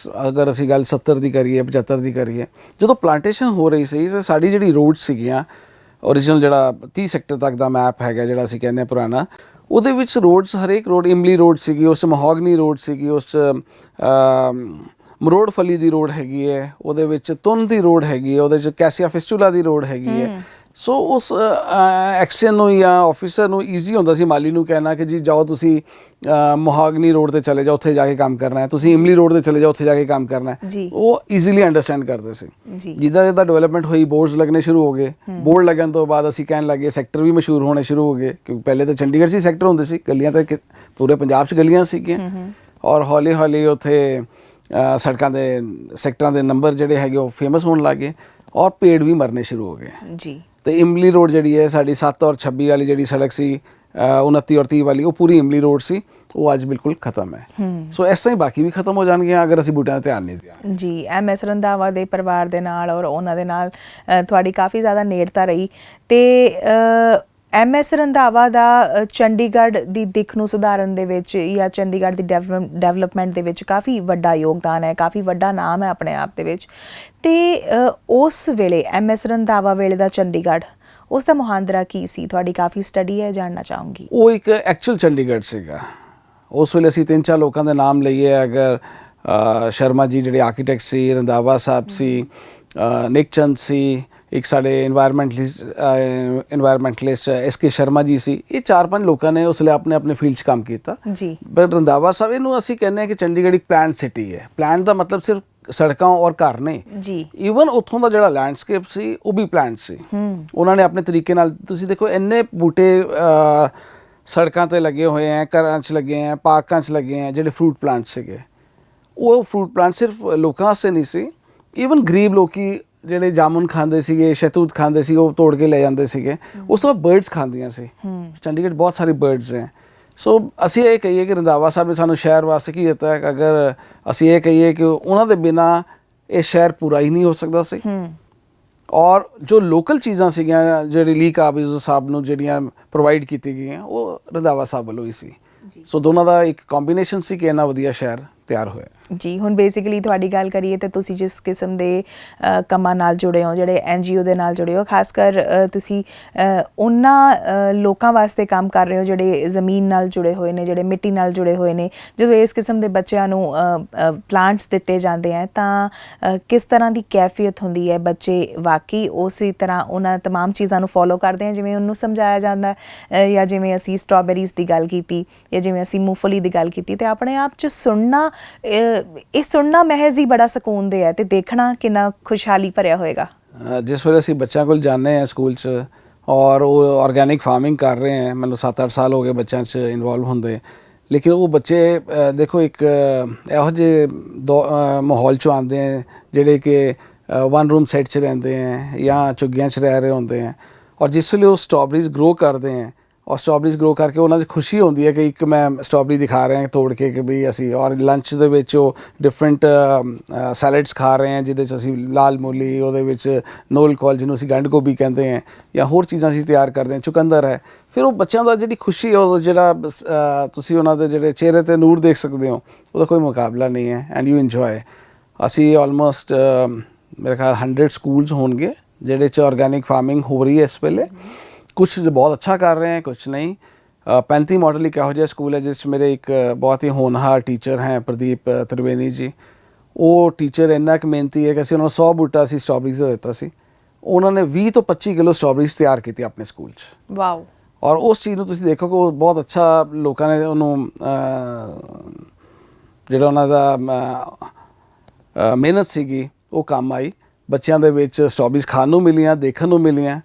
ਅਗਰ ਅਸੀਂ ਗੱਲ 70 ਦੀ ਕਰੀਏ, 75 ਦੀ ਕਰੀਏ, ਜਦੋਂ ਪਲਾਂਟੇਸ਼ਨ ਹੋ ਰਹੀ ਸੀ ਤਾਂ ਸਾਡੀ ਜਿਹੜੀ ਰੋਡ ਸੀਗੀਆਂ, ਓਰੀਜਨਲ ਜਿਹੜਾ 30 ਸੈਕਟਰ ਤੱਕ ਦਾ ਮੈਪ ਹੈਗਾ ਜਿਹੜਾ ਅਸੀਂ ਕਹਿੰਦੇ ਹਾਂ ਪੁਰਾਣਾ, ਉਹਦੇ ਵਿੱਚ ਰੋਡਸ, ਹਰੇਕ ਰੋਡ, ਇਮਲੀ ਰੋਡ ਸੀਗੀ ਉਸ 'ਚ, ਮਹੋਗਨੀ ਰੋਡ ਸੀਗੀ ਉਸ 'ਚ, ਮਰੋੜ ਫਲੀ ਦੀ ਰੋਡ ਹੈਗੀ ਹੈ ਉਹਦੇ ਵਿੱਚ, ਤੁਨ ਦੀ ਰੋਡ ਹੈਗੀ ਹੈ ਉਹਦੇ 'ਚ, ਕੈਸੀਆ ਫਿਸਚੂਲਾ ਦੀ ਰੋਡ ਹੈਗੀ ਹੈ। ਸੋ ਉਸ ਐਕਸ਼ਨ ਨੂੰ ਜਾਂ ਆਫਿਸਰ ਨੂੰ ਈਜ਼ੀ ਹੁੰਦਾ ਸੀ, ਮਾਲੀ ਨੂੰ ਕਹਿਣਾ ਕਿ ਜੀ ਜਾਓ ਤੁਸੀਂ ਮੋਹਾਗਨੀ ਰੋਡ ਤੇ ਚਲੇ ਜਾਓ, ਉੱਥੇ ਜਾ ਕੇ ਕੰਮ ਕਰਨਾ ਹੈ, ਤੁਸੀਂ ਇਮਲੀ ਰੋਡ ਤੇ ਚਲੇ ਜਾਓ, ਉੱਥੇ ਜਾ ਕੇ ਕੰਮ ਕਰਨਾ ਹੈ। ਉਹ ਈਜ਼ੀਲੀ ਅੰਡਰਸਟੈਂਡ ਕਰਦੇ ਸੀ। ਜਿੱਦਾਂ ਜਿੱਦਾਂ ਡਿਵੈਲਪਮੈਂਟ ਹੋਈ, ਬੋਰਡਸ ਲੱਗਣੇ ਸ਼ੁਰੂ ਹੋ ਗਏ। ਬੋਰਡ ਲੱਗਣ ਤੋਂ ਬਾਅਦ ਅਸੀਂ ਕਹਿਣ ਲੱਗੇ, ਸੈਕਟਰ ਵੀ ਮਸ਼ਹੂਰ ਹੋਣੇ ਸ਼ੁਰੂ ਹੋ ਗਏ, ਕਿਉਂਕਿ ਪਹਿਲੇ ਤਾਂ ਚੰਡੀਗੜ੍ਹ 'ਚ ਹੀ ਸੈਕਟਰ ਹੁੰਦੇ ਸੀ, ਗਲੀਆਂ ਤਾਂ ਪੂਰੇ ਪੰਜਾਬ 'ਚ ਗਲੀਆਂ ਸੀਗੀਆਂ। ਔਰ ਹੌਲੀ ਹੌਲੀ ਉੱਥੇ ਸੜਕਾਂ ਦੇ ਸੈਕਟਰਾਂ ਦੇ ਨੰਬਰ ਜਿਹੜੇ ਹੈਗੇ ਉਹ ਫੇਮਸ ਹੋਣ ਲੱਗ ਗਏ, ਔਰ ਪੇੜ ਵੀ ਮਰਨੇ ਸ਼ੁਰੂ ਹੋ ਗਏ ਜੀ। ਤੇ ਇਮਲੀ ਰੋਡ ਜਿਹੜੀ ਹੈ ਸਾਡੀ 7 ਔਰ 26 ਵਾਲੀ ਜਿਹੜੀ ਸੜਕ ਸੀ, 29 ਔਰ 30 ਵਾਲੀ, ਉਹ ਪੂਰੀ ਇਮਲੀ ਰੋਡ ਸੀ, ਉਹ ਅੱਜ ਬਿਲਕੁਲ ਖਤਮ ਹੈ। ਸੋ ਇਸ ਤਰ੍ਹਾਂ ਹੀ ਬਾਕੀ ਵੀ ਖਤਮ ਹੋ ਜਾਣਗੀਆਂ ਅਗਰ ਅਸੀਂ ਬੂਟਿਆਂ 'ਤੇ ਧਿਆਨ ਨਹੀਂ ਦਿਆਂਗੇ ਜੀ। MS ਰੰਧਾਵਾ ਦੇ ਪਰਿਵਾਰ ਦੇ ਨਾਲ ਔਰ ਉਹਨਾਂ ਦੇ ਨਾਲ ਤੁਹਾਡੀ ਕਾਫੀ ਜ਼ਿਆਦਾ ਨੇੜਤਾ ਰਹੀ, ਤੇ MS ਰੰਧਾਵਾ ਦਾ ਚੰਡੀਗੜ੍ਹ ਦੀ ਦਿੱਖ ਨੂੰ ਸੁਧਾਰਨ ਦੇ ਵਿੱਚ ਜਾਂ ਚੰਡੀਗੜ੍ਹ ਦੀ ਡਿਵੈਲਪਮੈਂਟ ਦੇ ਵਿੱਚ ਕਾਫੀ ਵੱਡਾ ਯੋਗਦਾਨ ਹੈ, ਕਾਫੀ ਵੱਡਾ ਨਾਮ ਹੈ ਆਪਣੇ ਆਪ ਦੇ ਵਿੱਚ। ਤੇ ਉਸ ਵੇਲੇ MS ਰੰਧਾਵਾ ਵੇਲੇ ਦਾ ਚੰਡੀਗੜ੍ਹ, ਉਸ ਦਾ ਮੁਹਾਂਦਰਾ ਕੀ ਸੀ? ਤੁਹਾਡੀ ਕਾਫੀ ਸਟੱਡੀ ਹੈ, ਜਾਣਨਾ ਚਾਹੂੰਗੀ। ਉਹ ਇੱਕ ਐਕਚੁਅਲ ਚੰਡੀਗੜ੍ਹ ਸੀਗਾ ਉਸ ਵੇਲੇ। ਅਸੀਂ 3-4 ਲੋਕਾਂ ਦੇ ਨਾਮ ਲਈਏ, ਅਗਰ ਸ਼ਰਮਾ ਜੀ ਜਿਹੜੇ ਆਰਕੀਟੈਕਟ ਸੀ, ਰੰਧਾਵਾ ਸਾਹਿਬ ਸੀ, ਨਿਕ ਚੰਦ ਸੀ, ਇੱਕ ਸਾਡੇ ਇਨਵਾਇਰਮੈਂਟਲਿਸਟ SK ਸ਼ਰਮਾ ਜੀ ਸੀ। ਇਹ 4-5 ਲੋਕਾਂ ਨੇ ਉਸ ਵੇਲੇ ਆਪਣੇ ਆਪਣੇ ਫੀਲਡ 'ਚ ਕੰਮ ਕੀਤਾ ਜੀ। ਬਟ ਰੰਧਾਵਾ ਸਾਹਿਬ, ਇਹਨੂੰ ਅਸੀਂ ਕਹਿੰਦੇ ਹਾਂ ਕਿ ਚੰਡੀਗੜ੍ਹ ਇੱਕ ਪਲਾਨਡ ਸਿਟੀ ਹੈ। ਪਲਾਨਡ ਦਾ ਮਤਲਬ ਸਿਰਫ ਸੜਕਾਂ ਔਰ ਘਰ ਨੇ ਜੀ, ਈਵਨ ਉੱਥੋਂ ਦਾ ਜਿਹੜਾ ਲੈਂਡਸਕੇਪ ਸੀ ਉਹ ਵੀ ਪਲਾਨਡ ਸੀ। ਉਹਨਾਂ ਨੇ ਆਪਣੇ ਤਰੀਕੇ ਨਾਲ, ਤੁਸੀਂ ਦੇਖੋ ਇੰਨੇ ਬੂਟੇ ਸੜਕਾਂ 'ਤੇ ਲੱਗੇ ਹੋਏ ਹੈ, ਘਰਾਂ 'ਚ ਲੱਗੇ ਹੈ, ਪਾਰਕਾਂ 'ਚ ਲੱਗੇ ਹੈ, ਜਿਹੜੇ ਫਰੂਟ ਪਲਾਂਟ ਸੀਗੇ। ਉਹ ਫਰੂਟ ਪਲਾਂਟ ਸਿਰਫ ਲੋਕਾਂ ਵਾਸਤੇ ਨਹੀਂ ਸੀ, ਈਵਨ ਗਰੀਬ ਲੋਕੀ ਜਿਹੜੇ ਜਾਮੁਨ ਖਾਂਦੇ ਸੀਗੇ, ਸ਼ਹਿਤੂਤ ਖਾਂਦੇ ਸੀ, ਉਹ ਤੋੜ ਕੇ ਲੈ ਜਾਂਦੇ ਸੀਗੇ। ਉਸ ਤੋਂ ਬਾਅਦ ਬਰਡਸ ਖਾਂਦੀਆਂ ਸੀ। ਚੰਡੀਗੜ੍ਹ ਬਹੁਤ ਸਾਰੀ ਬਰਡਸ ਹੈ। ਸੋ ਅਸੀਂ ਇਹ ਕਹੀਏ ਕਿ ਰੰਧਾਵਾ ਸਾਹਿਬ ਨੇ ਸਾਨੂੰ ਸ਼ਹਿਰ ਵਾਸਤੇ ਕੀ ਦਿੱਤਾ ਹੈ। ਅਗਰ ਅਸੀਂ ਇਹ ਕਹੀਏ ਕਿ ਉਹਨਾਂ ਦੇ ਬਿਨਾਂ ਇਹ ਸ਼ਹਿਰ ਪੂਰਾ ਹੀ ਨਹੀਂ ਹੋ ਸਕਦਾ ਸੀ। ਔਰ ਜੋ ਲੋਕਲ ਚੀਜ਼ਾਂ ਸੀਗੀਆਂ ਜਿਹੜੀ ਲੀ ਕਾਬਿਜ਼ ਸਾਹਿਬ ਨੂੰ ਜਿਹੜੀਆਂ ਪ੍ਰੋਵਾਈਡ ਕੀਤੀ ਗਈਆਂ, ਉਹ ਰੰਧਾਵਾ ਸਾਹਿਬ ਵੱਲੋਂ ਹੀ ਸੀ। ਸੋ ਦੋਨਾਂ ਦਾ ਇੱਕ ਕੰਬੀਨੇਸ਼ਨ ਸੀ ਕਿ ਇੰਨਾ ਵਧੀਆ ਸ਼ਹਿਰ ਤਿਆਰ ਹੋਇਆ ਜੀ। ਹੁਣ ਬੇਸਿਕਲੀ ਤੁਹਾਡੀ ਗੱਲ ਕਰੀਏ ਤਾਂ ਤੁਸੀਂ ਜਿਸ ਕਿਸਮ ਦੇ ਕੰਮਾਂ ਨਾਲ ਜੁੜੇ ਹੋ, ਜਿਹੜੇ NGO ਦੇ ਨਾਲ ਜੁੜੇ ਹੋ, ਖਾਸ ਕਰ ਤੁਸੀਂ ਉਹਨਾਂ ਲੋਕਾਂ ਵਾਸਤੇ ਕੰਮ ਕਰ ਰਹੇ ਹੋ ਜਿਹੜੇ ਜ਼ਮੀਨ ਨਾਲ ਜੁੜੇ ਹੋਏ ਨੇ, ਜਿਹੜੇ ਮਿੱਟੀ ਨਾਲ ਜੁੜੇ ਹੋਏ ਨੇ। ਜਦੋਂ ਇਸ ਕਿਸਮ ਦੇ ਬੱਚਿਆਂ ਨੂੰ ਪਲਾਂਟਸ ਦਿੱਤੇ ਜਾਂਦੇ ਹੈ ਤਾਂ ਕਿਸ ਤਰ੍ਹਾਂ ਦੀ ਕੈਫੀਅਤ ਹੁੰਦੀ ਹੈ? ਬੱਚੇ ਵਾਕਈ ਉਸੇ ਤਰ੍ਹਾਂ ਉਹਨਾਂ ਤਮਾਮ ਚੀਜ਼ਾਂ ਨੂੰ ਫੋਲੋ ਕਰਦੇ ਆ ਜਿਵੇਂ ਉਹਨੂੰ ਸਮਝਾਇਆ ਜਾਂਦਾ, ਜਾਂ ਜਿਵੇਂ ਅਸੀਂ ਸਟ੍ਰਾਬੇਰੀਜ਼ ਦੀ ਗੱਲ ਕੀਤੀ ਜਾਂ ਜਿਵੇਂ ਅਸੀਂ ਮੂੰਗਫਲੀ ਦੀ ਗੱਲ ਕੀਤੀ, ਤੇ ਆਪਣੇ ਆਪ 'ਚ ਸੁਣਨਾ, ਇਹ ਸੁਣਨਾ ਮਹਿਜ਼ ਹੀ ਬੜਾ ਸਕੂਨ ਦੇ ਹੈ, ਤੇ ਦੇਖਣਾ ਕਿੰਨਾ ਖੁਸ਼ਹਾਲੀ ਭਰਿਆ ਹੋਏਗਾ। ਜਿਸ ਵੇਲੇ ਅਸੀਂ ਬੱਚਿਆਂ ਕੋਲ ਜਾਂਦੇ ਹਾਂ ਸਕੂਲ 'ਚ ਔਰ ਉਹ ਆਰਗੈਨਿਕ ਫਾਰਮਿੰਗ ਕਰ ਰਹੇ ਹੈ, ਮੈਨੂੰ 7-8 ਸਾਲ ਹੋ ਗਏ ਬੱਚਿਆਂ 'ਚ ਇਨਵੋਲਵ ਹੁੰਦੇ, ਲੇਕਿਨ ਉਹ ਬੱਚੇ ਦੇਖੋ ਇੱਕ ਇਹੋ ਜਿਹੇ ਮਾਹੌਲ 'ਚੋਂ ਆਉਂਦੇ ਹੈ ਜਿਹੜੇ ਕਿ 1 ਰੂਮ ਸੈੱਟ 'ਚ ਰਹਿੰਦੇ ਹੈ ਜਾਂ ਝੁੱਗੀਆਂ 'ਚ ਰਹਿ ਰਹੇ ਹੁੰਦੇ ਹੈ। ਔਰ ਜਿਸ ਵੇਲੇ ਉਹ ਸਟ੍ਰਾਬੇਰੀਜ਼ ਗਰੋ ਕਰਦੇ ਹੈ ਔਰ ਸਟ੍ਰਾਬੇਰੀਜ਼ ਗਰੋ ਕਰਕੇ ਉਹਨਾਂ ਦੀ ਖੁਸ਼ੀ ਹੁੰਦੀ ਹੈ ਕਿ ਇੱਕ ਮੈਂ ਸਟ੍ਰਾਬੇਰੀ ਦਿਖਾ ਰਹੇ ਹਾਂ ਤੋੜ ਕੇ ਕਿ ਵੀ ਅਸੀਂ, ਔਰ ਲੰਚ ਦੇ ਵਿੱਚ ਉਹ ਡਿਫਰੈਂਟ ਸੈਲਡਸ ਖਾ ਰਹੇ ਹਾਂ ਜਿਹਦੇ 'ਚ ਅਸੀਂ ਲਾਲ ਮੂਲੀ, ਉਹਦੇ ਵਿੱਚ ਨੋਲ ਕੋਲ ਜਿਹਨੂੰ ਅਸੀਂ ਗੰਢ ਗੋਭੀ ਕਹਿੰਦੇ ਹਾਂ, ਜਾਂ ਹੋਰ ਚੀਜ਼ਾਂ ਅਸੀਂ ਤਿਆਰ ਕਰਦੇ ਹਾਂ, ਚੁਕੰਦਰ ਹੈ। ਫਿਰ ਉਹ ਬੱਚਿਆਂ ਦਾ ਜਿਹੜੀ ਖੁਸ਼ੀ ਹੈ, ਉਹ ਜਿਹੜਾ ਤੁਸੀਂ ਉਹਨਾਂ ਦੇ ਜਿਹੜੇ ਚਿਹਰੇ 'ਤੇ ਨੂਰ ਦੇਖ ਸਕਦੇ ਹੋ, ਉਹਦਾ ਕੋਈ ਮੁਕਾਬਲਾ ਨਹੀਂ ਹੈ। And you enjoy. ਅਸੀਂ ਆਲਮੋਸਟ ਮੇਰੇ ਖਿਆਲ 100 ਸਕੂਲਸ ਹੋਣਗੇ ਜਿਹੜੇ 'ਚ ਆਰਗੈਨਿਕ ਫਾਰਮਿੰਗ ਹੋ ਰਹੀ ਹੈ ਇਸ ਵੇਲੇ। ਕੁਛ ਬਹੁਤ ਅੱਛਾ ਕਰ ਰਹੇ हैं, कुछ नहीं। 35 मॉडल एक ਇਹੋ ਜਿਹਾ ਸਕੂਲ ਹੈ ਜਿਸ 'ਚ ਮੇਰੇ ਇੱਕ ਬਹੁਤ ਹੀ ਹੋਣਹਾਰ ਟੀਚਰ ਹੈ ਪ੍ਰਦੀਪ ਤ੍ਰਿਵੇਣੀ ਜੀ। ਉਹ ਟੀਚਰ ਇੰਨਾ ਕੁ ਮਿਹਨਤੀ ਹੈ ਕਿ ਅਸੀਂ ਉਹਨਾਂ ਨੂੰ 100 ਬੂਟਾ ਅਸੀਂ ਸਟ੍ਰਾਬੇਰੀਜ਼ ਦਾ ਦਿੱਤਾ ਸੀ, ਉਹਨਾਂ ਨੇ 20 ਤੋਂ 25 ਕਿਲੋ ਸਟ੍ਰਾਬੇਰੀਜ਼ ਤਿਆਰ ਕੀਤੀ ਆਪਣੇ ਸਕੂਲ 'ਚ। ਵਾਓ। ਔਰ ਉਸ ਚੀਜ਼ ਨੂੰ ਤੁਸੀਂ ਦੇਖੋ ਕਿ ਉਹ ਬਹੁਤ ਅੱਛਾ ਲੋਕਾਂ ਨੇ ਉਹਨੂੰ ਜਿਹੜਾ ਉਹਨਾਂ ਦਾ ਮਿਹਨਤ ਸੀਗੀ ਉਹ ਕੰਮ ਆਈ। ਬੱਚਿਆਂ ਦੇ ਵਿੱਚ ਸਟ੍ਰਾਬੇਰੀਜ਼ ਖਾਣ ਨੂੰ ਮਿਲੀਆਂ, ਦੇਖਣ ਨੂੰ ਮਿਲੀਆਂ।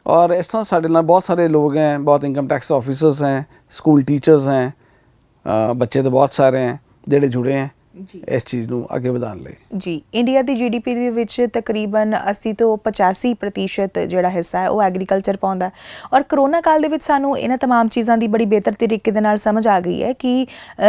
और इस तरह साढ़े नाल बहुत सारे लोग हैं, बहुत इनकम टैक्स ऑफिसर्स हैं, स्कूल टीचर्स हैं, बच्चे तो बहुत सारे हैं ਜਿਹੜੇ ਜੁੜੇ हैं ਇਸ ਚੀਜ਼ ਨੂੰ ਅੱਗੇ ਵਧਾਉਣ ਲਈ। ਜੀ, ਇੰਡੀਆ ਦੀ GDP ਦੇ ਵਿੱਚ ਤਕਰੀਬਨ 80 ਤੋਂ 85% ਜਿਹੜਾ ਹਿੱਸਾ ਹੈ ਉਹ ਐਗਰੀਕਲਚਰ ਪਾਉਂਦਾ। ਔਰ ਕਰੋਨਾ ਕਾਲ ਦੇ ਵਿੱਚ ਸਾਨੂੰ ਇਹਨਾਂ ਤਮਾਮ ਚੀਜ਼ਾਂ ਦੀ ਬੜੀ ਬਿਹਤਰ ਤਰੀਕੇ ਦੇ ਨਾਲ ਸਮਝ ਆ ਗਈ ਹੈ ਕਿ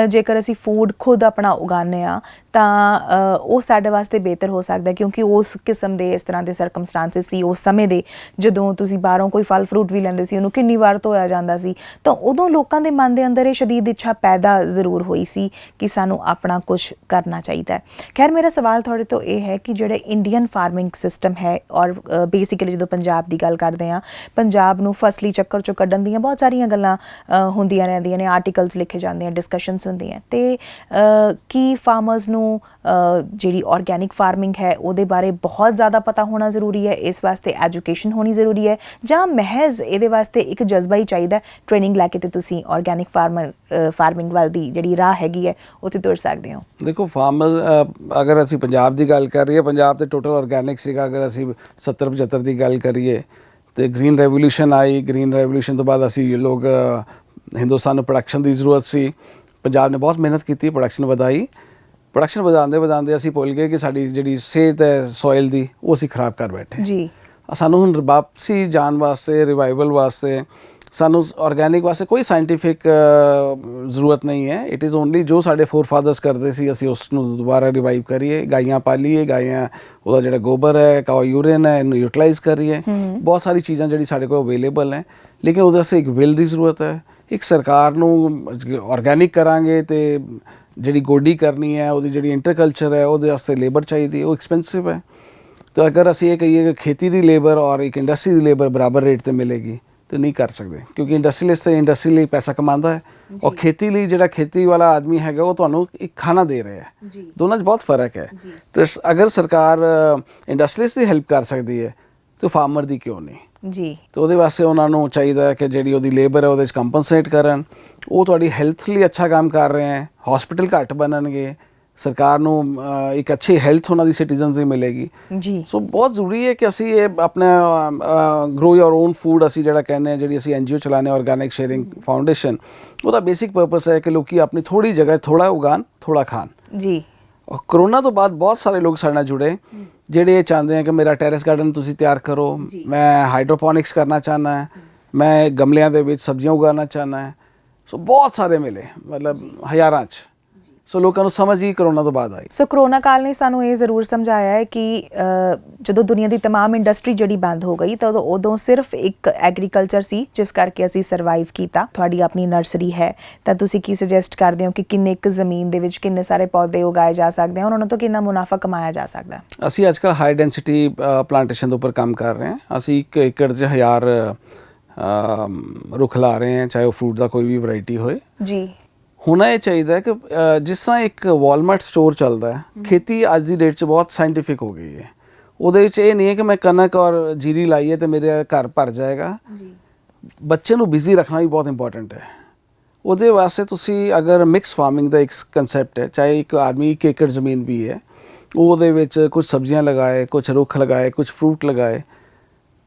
ਜੇਕਰ ਅਸੀਂ ਫੂਡ ਖੁਦ ਆਪਣਾ ਉਗਾਉਂਦੇ ਹਾਂ ਤਾਂ ਉਹ ਸਾਡੇ ਵਾਸਤੇ ਬਿਹਤਰ ਹੋ ਸਕਦਾ, ਕਿਉਂਕਿ ਉਸ ਕਿਸਮ ਦੇ ਇਸ ਤਰ੍ਹਾਂ ਦੇ ਸਰਕਮਸਟੈਂਸਿਸ ਸੀ ਉਸ ਸਮੇਂ ਦੇ, ਜਦੋਂ ਤੁਸੀਂ ਬਾਹਰੋਂ ਕੋਈ ਫਲ ਫਰੂਟ ਵੀ ਲੈਂਦੇ ਸੀ ਉਹਨੂੰ ਕਿੰਨੀ ਵਾਰ ਧੋਇਆ ਜਾਂਦਾ ਸੀ। ਤਾਂ ਉਦੋਂ ਲੋਕਾਂ ਦੇ ਮਨ ਦੇ ਅੰਦਰ ਇਹ ਸ਼ਦੀਦ ਇੱਛਾ ਪੈਦਾ ਜ਼ਰੂਰ ਹੋਈ ਸੀ ਕਿ ਸਾਨੂੰ ਆਪਣਾ ਕੁਝ करना चाहिए। खैर मेरा सवाल थोड़े तो ये है कि ਜਿਹੜੇ ਇੰਡੀਅਨ ਫਾਰਮਿੰਗ ਸਿਸਟਮ ਹੈ ਔਰ ਬੇਸਿਕਲੀ ਜਦੋਂ ਪੰਜਾਬ ਦੀ ਗੱਲ ਕਰਦੇ ਹਾਂ, ਪੰਜਾਬ ਨੂੰ ਫਸਲੀ ਚੱਕਰ ਚੋਂ ਕੱਢਣ ਦੀਆਂ ਬਹੁਤ ਸਾਰੀਆਂ ਗੱਲਾਂ ਹੁੰਦੀਆਂ ਰਹਿੰਦੀਆਂ ਨੇ, ਆਰਟੀਕਲਸ ਲਿਖੇ ਜਾਂਦੇ ਆ, ਡਿਸਕਸ਼ਨਸ ਹੁੰਦੀਆਂ, ਤੇ ਕੀ ਫਾਰਮਰਸ ਨੂੰ ਜਿਹੜੀ ਆਰਗੈਨਿਕ ਫਾਰਮਿੰਗ ਹੈ ਉਹਦੇ ਬਾਰੇ ਬਹੁਤ ਜ਼ਿਆਦਾ ਪਤਾ ਹੋਣਾ ਜ਼ਰੂਰੀ ਹੈ, ਇਸ ਵਾਸਤੇ ਐਜੂਕੇਸ਼ਨ ਹੋਣੀ ਜ਼ਰੂਰੀ ਹੈ, ਜਾਂ ਮਹਿਜ਼ ਇਹਦੇ ਵਾਸਤੇ ਇੱਕ ਜਜ਼ਬਾ ਹੀ ਚਾਹੀਦਾ, ਟ੍ਰੇਨਿੰਗ ਲੈ ਕੇ ਤੇ ਤੁਸੀਂ ਆਰਗੈਨਿਕ ਫਾਰਮਿੰਗ ਵੱਲ ਦੀ ਜਿਹੜੀ ਰਾਹ ਹੈਗੀ ਹੈ ਉੱਥੇ ਤੁਰ ਸਕਦੇ ਹੋ? ਦੇਖੋ ਫਾਰਮਰ, ਅਗਰ ਅਸੀਂ ਪੰਜਾਬ ਦੀ ਗੱਲ ਕਰ ਰਹੀਏ, ਪੰਜਾਬ ਤੇ ਟੋਟਲ ਆਰਗੈਨਿਕ ਸੀਗਾ। ਅਗਰ ਅਸੀਂ 70-75 ਦੀ ਗੱਲ ਕਰੀਏ ਤੇ ਗ੍ਰੀਨ ਰੈਵੋਲੂਸ਼ਨ ਆਈ, ਗ੍ਰੀਨ ਰੈਵੋਲੂਸ਼ਨ ਤੋਂ ਬਾਅਦ ਅਸੀਂ ਲੋਕ ਹਿੰਦੁਸਤਾਨ ਨੂੰ ਪ੍ਰੋਡਕਸ਼ਨ ਦੀ ਜ਼ਰੂਰਤ ਸੀ, ਪੰਜਾਬ ਨੇ ਬਹੁਤ ਮਿਹਨਤ ਕੀਤੀ, ਪ੍ਰੋਡਕਸ਼ਨ ਵਧਾਈ। ਪ੍ਰੋਡਕਸ਼ਨ ਵਧਾਉਂਦੇ ਅਸੀਂ ਭੁੱਲ ਗਏ ਕਿ ਸਾਡੀ ਜਿਹੜੀ ਸਿਹਤ ਹੈ ਸੋਇਲ ਦੀ, ਉਹ ਅਸੀਂ ਖਰਾਬ ਕਰ ਬੈਠੇ ਜੀ। ਸਾਨੂੰ ਹੁਣ ਵਾਪਸੀ ਜਾਣ ਵਾਸਤੇ, ਰਿਵਾਈਵਲ ਵਾਸਤੇ, ਸਾਨੂੰ ਆਰਗੈਨਿਕ ਵਾਸਤੇ ਕੋਈ ਸਾਇੰਟੀਫਿਕ ਜ਼ਰੂਰਤ ਨਹੀਂ ਹੈ। ਇਟ ਇਜ਼ ਓਨਲੀ ਜੋ ਸਾਡੇ ਫੋਰਫਾਦਰਸ ਕਰਦੇ ਸੀ, ਅਸੀਂ ਉਸ ਨੂੰ ਦੁਬਾਰਾ ਰਿਵਾਈਵ ਕਰੀਏ, ਗਾਈਆਂ ਪਾਲੀਏ, ਗਾਈਆਂ ਉਹਦਾ ਜਿਹੜਾ ਗੋਬਰ ਹੈ, ਕਾਓ ਯੂਰੀਨ ਹੈ, ਇਹਨੂੰ ਯੂਟਿਲਾਈਜ਼ ਕਰੀਏ। ਬਹੁਤ ਸਾਰੀ ਚੀਜ਼ਾਂ ਜਿਹੜੀ ਸਾਡੇ ਕੋਲ ਅਵੇਲੇਬਲ ਹੈ, ਲੇਕਿਨ ਉਹਦੇ ਵਾਸਤੇ ਇੱਕ ਵਿਲ ਦੀ ਜ਼ਰੂਰਤ ਹੈ। ਇੱਕ ਸਰਕਾਰ ਨੂੰ ਆਰਗੈਨਿਕ ਕਰਾਂਗੇ ਤੇ ਜਿਹੜੀ ਗੋਡੀ ਕਰਨੀ ਹੈ, ਉਹਦੀ ਜਿਹੜੀ ਇੰਟਰਕਲਚਰ ਹੈ, ਉਹਦੇ ਵਾਸਤੇ ਲੇਬਰ ਚਾਹੀਦੀ, ਉਹ ਐਕਸਪੈਂਸਿਵ ਹੈ। ਤਾਂ ਅਗਰ ਅਸੀਂ ਇਹ ਕਹੀਏ ਕਿ ਖੇਤੀ ਦੀ ਲੇਬਰ ਔਰ ਇੱਕ ਇੰਡਸਟਰੀ ਦੀ ਲੇਬਰ ਬਰਾਬਰ ਰੇਟ 'ਤੇ ਮਿਲੇਗੀ तो नहीं कर सकते, क्योंकि इंडस्ट्रीलिस्ट इंडस्ट्री लिए पैसा कमाता है और खेती लिए जो खेती वाला आदमी है वो तो एक खाना दे रहे हैं, दोनों बहुत फ़र्क है। तो अगर सरकार इंडस्ट्रीलिस्ट की हेल्प कर सकती है तो फार्मर की क्यों नहीं जी। तो ਉਹਦੇ ਵਾਸਤੇ ਉਹਨਾਂ ਨੂੰ ਚਾਹੀਦਾ ਕਿ ਜਿਹੜੀ ਉਹਦੀ ਲੇਬਰ ਹੈ ਉਹਦੇ 'ਚ ਕੰਪਨਸੇਟ ਕਰਨ। ਉਹ ਤੁਹਾਡੀ ਹੈਲਥ ਲਈ ਅੱਛਾ ਕੰਮ ਕਰ ਰਹੇ ਹੈ, ਹਸਪੀਟਲ ਘੱਟ ਬਣਨਗੇ, ਸਰਕਾਰ ਨੂੰ ਇੱਕ ਅੱਛੀ ਹੈਲਥ ਉਹਨਾਂ ਦੀ ਸਿਟੀਜ਼ਨਸ ਦੀ ਮਿਲੇਗੀ ਜੀ। ਸੋ ਬਹੁਤ ਜ਼ਰੂਰੀ ਹੈ ਕਿ ਅਸੀਂ ਇਹ ਆਪਣਾ ਗਰੋ ਯੋਰ ਓਨ ਫੂਡ ਅਸੀਂ ਜਿਹੜਾ ਕਹਿੰਦੇ ਹਾਂ, ਜਿਹੜੀ ਅਸੀਂ NGO ਚਲਾਉਂਦੇ ਆਰਗੈਨਿਕ ਸ਼ੇਅਰਿੰਗ ਫਾਊਂਡੇਸ਼ਨ, ਉਹਦਾ ਬੇਸਿਕ ਪਰਪਸ ਹੈ ਕਿ ਲੋਕੀ ਆਪਣੀ ਥੋੜ੍ਹੀ ਜਗ੍ਹਾ ਥੋੜ੍ਹਾ ਉਗਾਉਣ, ਥੋੜ੍ਹਾ ਖਾਣ ਜੀ। ਔਰ ਕਰੋਨਾ ਤੋਂ ਬਾਅਦ ਬਹੁਤ ਸਾਰੇ ਲੋਕ ਸਾਡੇ ਨਾਲ ਜੁੜੇ ਜਿਹੜੇ ਇਹ ਚਾਹੁੰਦੇ ਆ ਕਿ ਮੇਰਾ ਟੈਰੇਸ ਗਾਰਡਨ ਤੁਸੀਂ ਤਿਆਰ ਕਰੋ, ਮੈਂ ਹਾਈਡਰੋਪੋਨਿਕਸ ਕਰਨਾ ਚਾਹੁੰਦਾ ਹੈ, ਮੈਂ ਗਮਲਿਆਂ ਦੇ ਵਿੱਚ ਸਬਜ਼ੀਆਂ ਉਗਾਉਣਾ ਚਾਹੁੰਦਾ ਹੈ। ਸੋ ਬਹੁਤ ਸਾਰੇ ਮਿਲੇ, ਮਤਲਬ ਹਜ਼ਾਰਾਂ 'ਚ। ਸੋ ਲੋਕਾਂ ਨੂੰ ਸਮਝ ਹੀ ਕਰੋਨਾ ਤੋਂ ਬਾਅਦ ਆਈ। ਸੋ ਕਰੋਨਾ ਕਾਲ ਨੇ ਸਾਨੂੰ ਇਹ ਜ਼ਰੂਰ ਸਮਝਾਇਆ ਹੈ ਕਿ ਜਦੋਂ ਦੁਨੀਆ ਦੀ तमाम ਇੰਡਸਟਰੀ ਜਿਹੜੀ ਬੰਦ ਹੋ ਗਈ ਤਾਂ ਉਦੋਂ ਸਿਰਫ ਇੱਕ ਐਗਰੀਕਲਚਰ ਸੀ ਜਿਸ ਕਰਕੇ ਅਸੀਂ ਸਰਵਾਈਵ ਕੀਤਾ। ਤੁਹਾਡੀ ਆਪਣੀ ਨਰਸਰੀ ਹੈ ਤਾਂ ਤੁਸੀਂ ਕੀ ਸੁਜੈਸਟ ਕਰਦੇ ਹੋ ਕਿ ਕਿੰਨੇ ਕੁ ਜ਼ਮੀਨ ਦੇ ਵਿੱਚ ਕਿੰਨੇ ਸਾਰੇ ਪੌਦੇ ਉਗਾਏ ਜਾ ਸਕਦੇ ਹਨ, ਉਹਨਾਂ ਤੋਂ ਕਿੰਨਾ ਮੁਨਾਫਾ ਕਮਾਇਆ ਜਾ ਸਕਦਾ? ਅਸੀਂ ਅੱਜ ਕੱਲ੍ਹ ਹਾਈ ਡੈਂਸਿਟੀ ਪਲਾਂਟੇਸ਼ਨ ਦੇ ਉੱਪਰ ਕੰਮ ਕਰ ਰਹੇ ਹਾਂ। ਅਸੀਂ 1 ਏਕੜ 'ਚ 1000 ਰੁੱਖ ਲਾ ਰਹੇ ਹਾਂ, ਚਾਹੇ ਉਹ ਫਰੂਟ ਦਾ ਕੋਈ ਵੀ ਵੈਰਾਈਟੀ ਹੋਏ ਜੀ। ਹੋਣਾ ਇਹ ਚਾਹੀਦਾ ਕਿ ਜਿਸ ਤਰ੍ਹਾਂ ਇੱਕ ਵਾਲਮਾਰਟ ਸਟੋਰ ਚੱਲਦਾ ਹੈ, ਖੇਤੀ ਅੱਜ ਦੀ ਡੇਟ 'ਚ ਬਹੁਤ ਸਾਇੰਟੀਫਿਕ ਹੋ ਗਈ ਹੈ। ਉਹਦੇ ਵਿੱਚ ਇਹ ਨਹੀਂ ਹੈ ਕਿ ਮੈਂ ਕਣਕ ਔਰ ਜੀਰੀ ਲਾਈਏ ਅਤੇ ਮੇਰੇ ਘਰ ਭਰ ਜਾਏਗਾ। ਬੱਚੇ ਨੂੰ ਬਿਜ਼ੀ ਰੱਖਣਾ ਵੀ ਬਹੁਤ ਇੰਪੋਰਟੈਂਟ ਹੈ। ਉਹਦੇ ਵਾਸਤੇ ਤੁਸੀਂ ਅਗਰ ਮਿਕਸ ਫਾਰਮਿੰਗ ਦਾ ਇੱਕ ਕੰਸੈਪਟ ਹੈ, ਚਾਹੇ ਇੱਕ ਆਦਮੀ 1 ਏਕੜ ਜ਼ਮੀਨ ਵੀ ਹੈ, ਉਹਦੇ ਵਿੱਚ ਕੁਝ ਸਬਜ਼ੀਆਂ ਲਗਾਏ, ਕੁਝ ਰੁੱਖ ਲਗਾਏ, ਕੁਝ ਫਰੂਟ ਲਗਾਏ,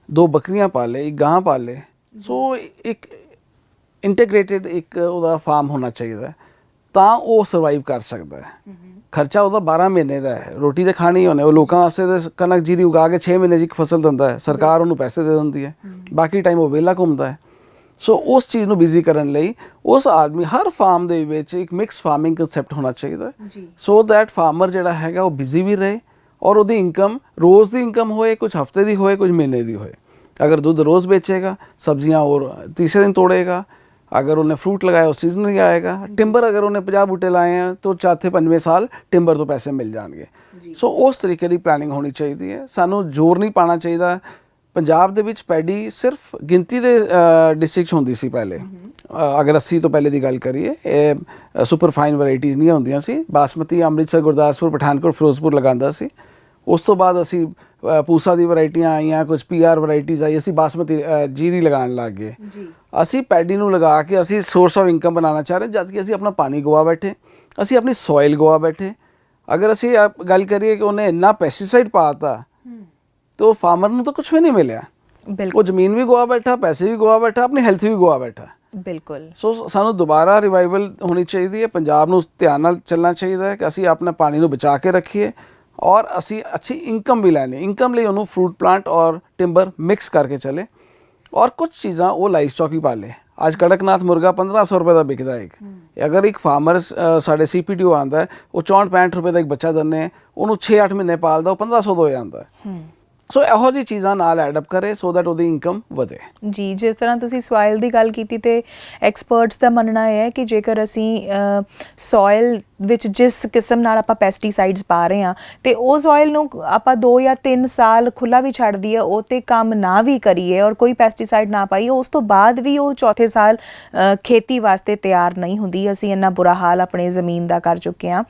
2 ਬੱਕਰੀਆਂ ਪਾਲੇ, 1 ਗਾਂ ਪਾਲੇ। ਸੋ ਇੱਕ ਇੰਟੀਗ੍ਰੇਟਿਡ ਇੱਕ ਉਹਦਾ ਫਾਰਮ ਹੋਣਾ ਚਾਹੀਦਾ, ਤਾਂ ਉਹ ਸਰਵਾਈਵ ਕਰ ਸਕਦਾ ਹੈ। ਖਰਚਾ ਉਹਦਾ 12 ਮਹੀਨੇ ਦਾ ਹੈ, ਰੋਟੀ ਤਾਂ ਖਾਣੀ ਉਹਨੇ। ਉਹ ਲੋਕਾਂ ਵਾਸਤੇ ਤਾਂ ਕਣਕ ਜੀਰੀ ਉਗਾ ਕੇ 6 ਮਹੀਨੇ 'ਚ ਇੱਕ ਫਸਲ ਦਿੰਦਾ ਹੈ, ਸਰਕਾਰ ਉਹਨੂੰ ਪੈਸੇ ਦੇ ਦਿੰਦੀ ਹੈ, ਬਾਕੀ ਟਾਈਮ ਉਹ ਵਿਹਲਾ ਘੁੰਮਦਾ ਹੈ। ਸੋ ਉਸ ਚੀਜ਼ ਨੂੰ ਬਿਜ਼ੀ ਕਰਨ ਲਈ ਉਸ ਆਦਮੀ ਹਰ ਫਾਰਮ ਦੇ ਵਿੱਚ ਇੱਕ ਮਿਕਸ ਫਾਰਮਿੰਗ ਕੰਸੈਪਟ ਹੋਣਾ ਚਾਹੀਦਾ, ਸੋ ਦੈਟ ਫਾਰਮਰ ਜਿਹੜਾ ਹੈਗਾ ਉਹ ਬਿਜ਼ੀ ਵੀ ਰਹੇ ਔਰ ਉਹਦੀ ਇਨਕਮ ਰੋਜ਼ ਦੀ ਇਨਕਮ ਹੋਏ, ਕੁਝ ਹਫਤੇ ਦੀ ਹੋਏ, ਕੁਝ ਮਹੀਨੇ ਦੀ ਹੋਏ। ਅਗਰ ਦੁੱਧ ਰੋਜ਼ बेचेगा, सब्जियां और तीसरे दिन तोड़ेगा, अगर उन्हें फ्रूट लगाया उस सीजन ही आएगा। टिम्बर अगर उन्हें 50 बूटे लाए हैं तो 4ਵੇਂ-5ਵੇਂ ਸਾਲ टिम्बर तो पैसे मिल जाएंगे। सो उस तरीके की प्लानिंग होनी चाहिए है। सानू जोर नहीं पाना चाहिए। पंजाब ਦੇ ਵਿੱਚ ਪੈਡੀ ਸਿਰਫ ਗਿਣਤੀ ਦੇ ਡਿਸਟ੍ਰਿਕਟ ਹੁੰਦੀ ਸੀ ਪਹਿਲੇ। ਅਗਰ 80 ਤੋਂ ਪਹਿਲੇ ਦੀ ਗੱਲ ਕਰੀਏ, ਇਹ ਸੁਪਰ ਫਾਈਨ ਵੈਰਾਈਟੀਜ਼ ਨਹੀਂ ਹੁੰਦੀਆਂ ਸੀ। ਬਾਸਮਤੀ ਅੰਮ੍ਰਿਤਸਰ, ਗੁਰਦਾਸਪੁਰ, ਪਠਾਨਕੋਟ, ਫਿਰੋਜ਼ਪੁਰ ਲਗਾਉਂਦਾ ਸੀ। ਉਸ ਤੋਂ ਬਾਅਦ ਅਸੀਂ ਪੂਸਾ ਦੀ ਵੈਰਾਈਟੀਆਂ ਆਈਆਂ, ਕੁਝ PR ਵੈਰਾਈਟੀਜ਼ ਆਈ, ਅਸੀਂ ਬਾਸਮਤੀ ਜੀਰੀ ਲਗਾਉਣ ਲੱਗ ਗਏ। ਅਸੀਂ ਪੈਡੀ ਨੂੰ ਲਗਾ ਕੇ ਅਸੀਂ ਸੋਰਸ ਆਫ ਇਨਕਮ ਬਣਾਉਣਾ ਚਾਹ ਰਹੇ, ਜਦ ਕਿ ਅਸੀਂ ਆਪਣਾ ਪਾਣੀ ਗਵਾ ਬੈਠੇ, ਅਸੀਂ ਆਪਣੀ ਸੋਇਲ ਗਵਾ ਬੈਠੇ। ਅਗਰ ਅਸੀਂ ਗੱਲ ਕਰੀਏ ਕਿ ਉਹਨੇ ਇੰਨਾ ਪੈਸਟੀਸਾਈਡ ਪਾਤਾ तो फार्मर ਨੂੰ ਤਾਂ ਕੁਝ ਵੀ ਨਹੀਂ ਮਿਲਿਆ। ਉਹ ਜ਼ਮੀਨ ਵੀ ਗਵਾ ਬੈਠਾ, ਪੈਸੇ ਵੀ ਗਵਾ ਬੈਠਾ, ਆਪਣੀ ਹੈਲਥ ਵੀ ਗਵਾ ਬੈਠਾ। ਬਿਲਕੁਲ। ਸੋ ਸਾਨੂੰ ਦੁਬਾਰਾ ਰਿਵਾਈਵਲ ਹੋਣੀ ਚਾਹੀਦੀ ਹੈ। ਪੰਜਾਬ ਨੂੰ ਧਿਆਨ ਨਾਲ ਚੱਲਣਾ ਚਾਹੀਦਾ ਹੈ ਕਿ ਅਸੀਂ ਆਪਣੇ ਪਾਣੀ ਨੂੰ ਬਚਾ ਕੇ ਰੱਖੀਏ ਔਰ ਅਸੀਂ ਅੱਛੀ ਇਨਕਮ ਵੀ ਲੈਣੀ। ਇਨਕਮ ਲਈ ਉਹਨੂੰ ਫਰੂਟ ਪਲਾਂਟ ਔਰ ਟਿੰਬਰ ਮਿਕਸ ਕਰਕੇ ਚੱਲੇ ਔਰ ਕੁਝ ਚੀਜ਼ਾਂ ਉਹ ਲਾਈਵ ਸਟਾਕ ਹੀ ਪਾਲੇ। ਅੱਜ ਕੜਕਨਾਥ ਮੁਰਗਾ 1500 ਰੁਪਏ ਦਾ ਵਿਕਦਾ ਇੱਕ। ਅਗਰ ਇੱਕ ਫਾਰਮਰ ਸਾਡੇ CPTO ਆਉਂਦਾ, ਉਹ 64-65 ਰੁਪਏ ਦਾ ਇੱਕ ਬੱਚਾ ਦਿੰਦੇ, ਉਹਨੂੰ 6-8 ਮਹੀਨੇ ਪਾਲਦਾ, ਉਹ 1500 ਦਾ ਹੋ ਜਾਂਦਾ। ਸੋ ਇਹੋ ਜਿਹੀ ਚੀਜ਼ਾਂ ਨਾਲ ਐਡ ਅਪ ਕਰੇ ਸੋ ਦੈਟ ਉਹਦੀ ਇਨਕਮ ਵਧੇ ਜੀ। ਜਿਸ ਤਰ੍ਹਾਂ ਤੁਸੀਂ ਸੋਇਲ ਦੀ ਗੱਲ ਕੀਤੀ ਤੇ ਐਕਸਪਰਟਸ ਦਾ ਮੰਨਣਾ ਹੈ ਕਿ ਜੇਕਰ ਅਸੀਂ ਸੋਇਲ ਵਿੱਚ ਜਿਸ ਕਿਸਮ ਨਾਲ ਆਪਾਂ ਪੈਸਟੀਸਾਈਡਸ ਪਾ ਰਹੇ ਹਾਂ ਤੇ ਉਸ ਆਇਲ ਨੂੰ ਆਪਾਂ 2 ਜਾਂ 3 ਸਾਲ ਖੁੱਲਾ ਵੀ ਛੱਡ ਦਈਏ, ਉਹ ਤੇ ਕੰਮ ਨਾ ਵੀ ਕਰੀਏ ਔਰ ਕੋਈ ਪੈਸਟੀਸਾਈਡ ਨਾ ਪਾਈਏ, ਉਸ ਤੋਂ ਬਾਅਦ ਵੀ ਉਹ ਚੌਥੇ ਸਾਲ ਖੇਤੀ ਵਾਸਤੇ ਤਿਆਰ ਨਹੀਂ ਹੁੰਦੀ। ਅਸੀਂ ਇੰਨਾ ਬੁਰਾ ਹਾਲ ਆਪਣੇ ਜ਼ਮੀਨ ਦਾ ਕਰ ਚੁੱਕੇ ਹਾਂ।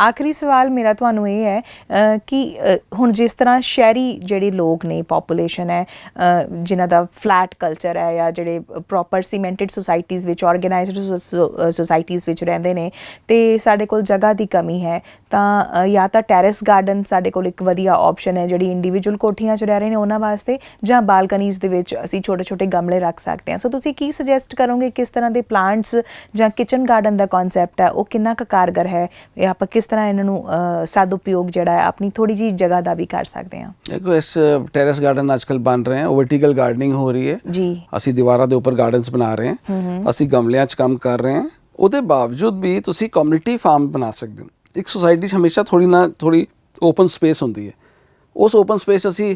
ਆਖਰੀ ਸਵਾਲ ਮੇਰਾ ਤੁਹਾਨੂੰ ਇਹ ਹੈ ਕਿ ਹੁਣ ਜਿਸ ਤਰ੍ਹਾਂ ਸ਼ਹਿਰੀ ਜਿਹੜੇ ਲੋਕ ਨੇ, ਪਾਪੂਲੇਸ਼ਨ ਹੈ ਜਿਨ੍ਹਾਂ ਦਾ ਫਲੈਟ ਕਲਚਰ ਹੈ ਜਾਂ ਜਿਹੜੇ ਪ੍ਰੋਪਰ ਸੀਮੈਂਟਡ ਸੁਸਾਇਟੀਜ਼ ਵਿੱਚ, ਆਰਗੇਨਾਈਜ਼ਡ ਸੁਸਾਇਟੀਜ਼ ਵਿੱਚ ਰਹਿੰਦੇ ਨੇ ਤੇ ਸਾਡੇ ਕੋਲ ਜਗ੍ਹਾ ਦੀ ਕਮੀ ਹੈ, ਤਾਂ ਜਾਂ ਤਾਂ ਟੈਰੇਸ ਗਾਰਡਨ ਸਾਡੇ ਕੋਲ ਇੱਕ ਵਧੀਆ ਆਪਸ਼ਨ ਹੈ ਜਿਹੜੀ ਇੰਡੀਵਿਜੂਅਲ ਕੋਠੀਆਂ 'ਚ ਰਹਿ ਰਹੇ ਨੇ ਉਹਨਾਂ ਵਾਸਤੇ, ਜਾਂ ਬਾਲਕਨੀਜ਼ ਦੇ ਵਿੱਚ ਅਸੀਂ ਛੋਟੇ ਛੋਟੇ ਗਮਲੇ ਰੱਖ ਸਕਦੇ ਹਾਂ। ਸੋ ਤੁਸੀਂ ਕੀ ਸੁਜੈਸਟ ਕਰੋਗੇ, ਕਿਸ ਤਰ੍ਹਾਂ ਦੇ ਪਲਾਂਟਸ ਜਾਂ ਕਿਚਨ ਗਾਰਡਨ ਦਾ ਕਨਸੈਪਟ ਹੈ ਉਹ ਕਿੰਨਾ ਕੁ ਕਾਰਗਰ ਹੈ, ਇਹ ਆਪਾਂ ਕਿਸ ਤਰ੍ਹਾਂ ਇਹਨਾਂ ਨੂੰ ਸਦ ਉਪਯੋਗ ਜਿਹੜਾ ਹੈ ਆਪਣੀ ਥੋੜੀ ਜਿਹੀ ਜਗ੍ਹਾ ਦਾ ਵੀ ਕਰ ਸਕਦੇ ਹਾਂ? ਦੇਖੋ, ਇਸ ਟੈਰੇਸ गार्डन आजकल बन रहे हैं, वर्टिकल गार्डनिंग हो रही है जी, ਅਸੀਂ ਦੀਵਾਰਾਂ ਦੇ ਉੱਪਰ ਗਾਰਡਨਸ ਬਣਾ ਰਹੇ ਹਾਂ, ਅਸੀਂ ਗਮਲਿਆਂ 'ਚ ਕੰਮ ਕਰ ਰਹੇ ਹਾਂ। ਉਹਦੇ ਬਾਵਜੂਦ ਵੀ ਤੁਸੀਂ ਕਮਿਊਨਿਟੀ ਫਾਰਮ ਬਣਾ ਸਕਦੇ ਹੋ। ਇੱਕ ਸੁਸਾਇਟੀ 'ਚ ਹਮੇਸ਼ਾ ਥੋੜੀ ਓਪਨ ਸਪੇਸ ਹੁੰਦੀ ਹੈ। ਉਸ ਓਪਨ ਸਪੇਸ ਅਸੀਂ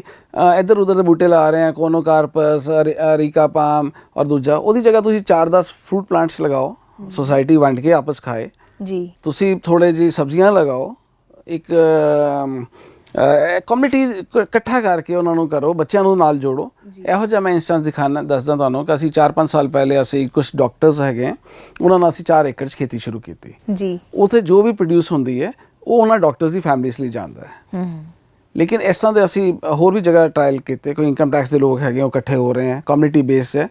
ਇੱਧਰ ਉੱਧਰ ਦੇ ਬੂਟੇ ਲਾ ਰਹੇ ਹਾਂ, ਕੋਨੋਕਾਰਪਸ, ਅਰੀਕਾ ਪਾਮ, ਔਰ ਦੂਜਾ ਉਹਦੀ ਜਗ੍ਹਾ ਤੁਸੀਂ 4-10 ਫਰੂਟ ਪਲਾਂਟਸ ਲਗਾਓ, ਸੁਸਾਇਟੀ ਵੰਡ ਕੇ ਆਪਸ ਖਾਏ। ਜੀ, ਤੁਸੀਂ ਥੋੜੇ ਜਿਹੀ ਸਬਜ਼ੀਆਂ ਲਗਾਓ, ਇੱਕ ਕਮਿਊਨਿਟੀ ਇਕੱਠਾ ਕਰਕੇ ਉਹਨਾਂ ਨੂੰ ਕਰੋ, ਬੱਚਿਆਂ ਨੂੰ ਨਾਲ ਜੋੜੋ। ਇਹੋ ਜਿਹਾ ਮੈਂ ਇੰਸਟੈਂਸ ਦੱਸਦਾ ਤੁਹਾਨੂੰ ਕਿ ਅਸੀਂ 4-5 ਸਾਲ ਪਹਿਲੇ ਅਸੀਂ ਕੁਝ ਡਾਕਟਰਸ ਹੈਗੇ, ਉਹਨਾਂ ਨਾਲ ਅਸੀਂ 4 ਏਕੜ 'ਚ ਖੇਤੀ ਸ਼ੁਰੂ ਕੀਤੀ ਜੀ। ਉੱਥੇ ਜੋ ਵੀ ਪ੍ਰੋਡਿਊਸ ਹੁੰਦੀ ਹੈ ਉਹ ਉਹਨਾਂ ਡਾਕਟਰਸ ਦੀ ਫੈਮਿਲੀਜ਼ ਲਈ ਜਾਂਦਾ ਹੈ। ਲੇਕਿਨ ਇਸ ਤਰ੍ਹਾਂ ਦੇ ਅਸੀਂ ਹੋਰ ਵੀ ਜਗ੍ਹਾ ਟਰਾਇਲ ਕੀਤੇ। ਕੋਈ ਇਨਕਮ ਟੈਕਸ ਦੇ ਲੋਕ ਹੈਗੇ, ਉਹ ਇਕੱਠੇ ਹੋ ਰਹੇ ਹੈ, ਕਮਿਊਨਿਟੀ ਬੇਸਡ ਹੈ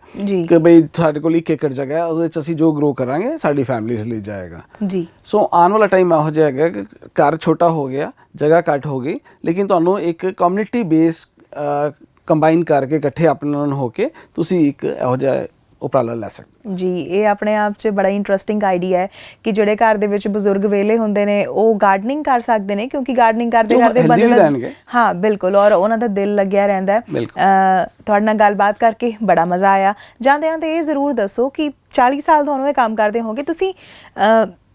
ਕਿ ਬਈ ਸਾਡੇ ਕੋਲ 1 ਏਕੜ ਜਗ੍ਹਾ ਹੈ, ਉਹਦੇ 'ਚ ਅਸੀਂ ਜੋ ਗਰੋ ਕਰਾਂਗੇ ਸਾਡੀ ਫੈਮਿਲੀਜ਼ ਲਈ ਜਾਏਗਾ ਜੀ। ਸੋ ਆਉਣ ਵਾਲਾ ਟਾਈਮ ਇਹੋ ਜਿਹਾ ਹੈਗਾ ਕਿ ਘਰ ਛੋਟਾ ਹੋ ਗਿਆ, ਜਗ੍ਹਾ ਘੱਟ ਹੋ ਗਈ, ਲੇਕਿਨ ਤੁਹਾਨੂੰ ਇੱਕ ਕਮਿਊਨਿਟੀ ਬੇਸ ਕੰਬਾਈਨ ਕਰਕੇ ਇਕੱਠੇ ਆਪਣੇ ਹੋ ਕੇ ਤੁਸੀਂ ਇੱਕ ਇਹੋ ਜਿਹਾ ਉਪਰਾਲਾ ਲੈ ਸਕਦੇ ਜੀ। ਇਹ ਆਪਣੇ ਆਪ 'ਚ ਬੜਾ ਇੰਟਰਸਟਿੰਗ ਆਈਡੀਆ ਹੈ ਕਿ ਜਿਹੜੇ ਘਰ ਦੇ ਵਿੱਚ ਬਜ਼ੁਰਗ ਵਿਹਲੇ ਹੁੰਦੇ ਨੇ ਉਹ ਗਾਰਡਨਿੰਗ ਕਰ ਸਕਦੇ ਨੇ, ਕਿਉਂਕਿ ਗਾਰਡਨਿੰਗ ਕਰਦੇ ਬੰਦੇ ਦਾ, ਹਾਂ ਬਿਲਕੁਲ, ਔਰ ਉਹਨਾਂ ਦਾ ਦਿਲ ਲੱਗਿਆ ਰਹਿੰਦਾ ਹੈ। ਤੁਹਾਡੇ ਨਾਲ ਗੱਲਬਾਤ ਕਰਕੇ ਬੜਾ ਮਜ਼ਾ ਆਇਆ। ਜਾਂਦੇ ਜਾਂਦੇ ਇਹ ਜ਼ਰੂਰ ਦੱਸੋ ਕਿ 40 ਸਾਲ ਤੁਹਾਨੂੰ ਇਹ ਕੰਮ ਕਰਦੇ ਹੋਗੇ, ਤੁਸੀਂ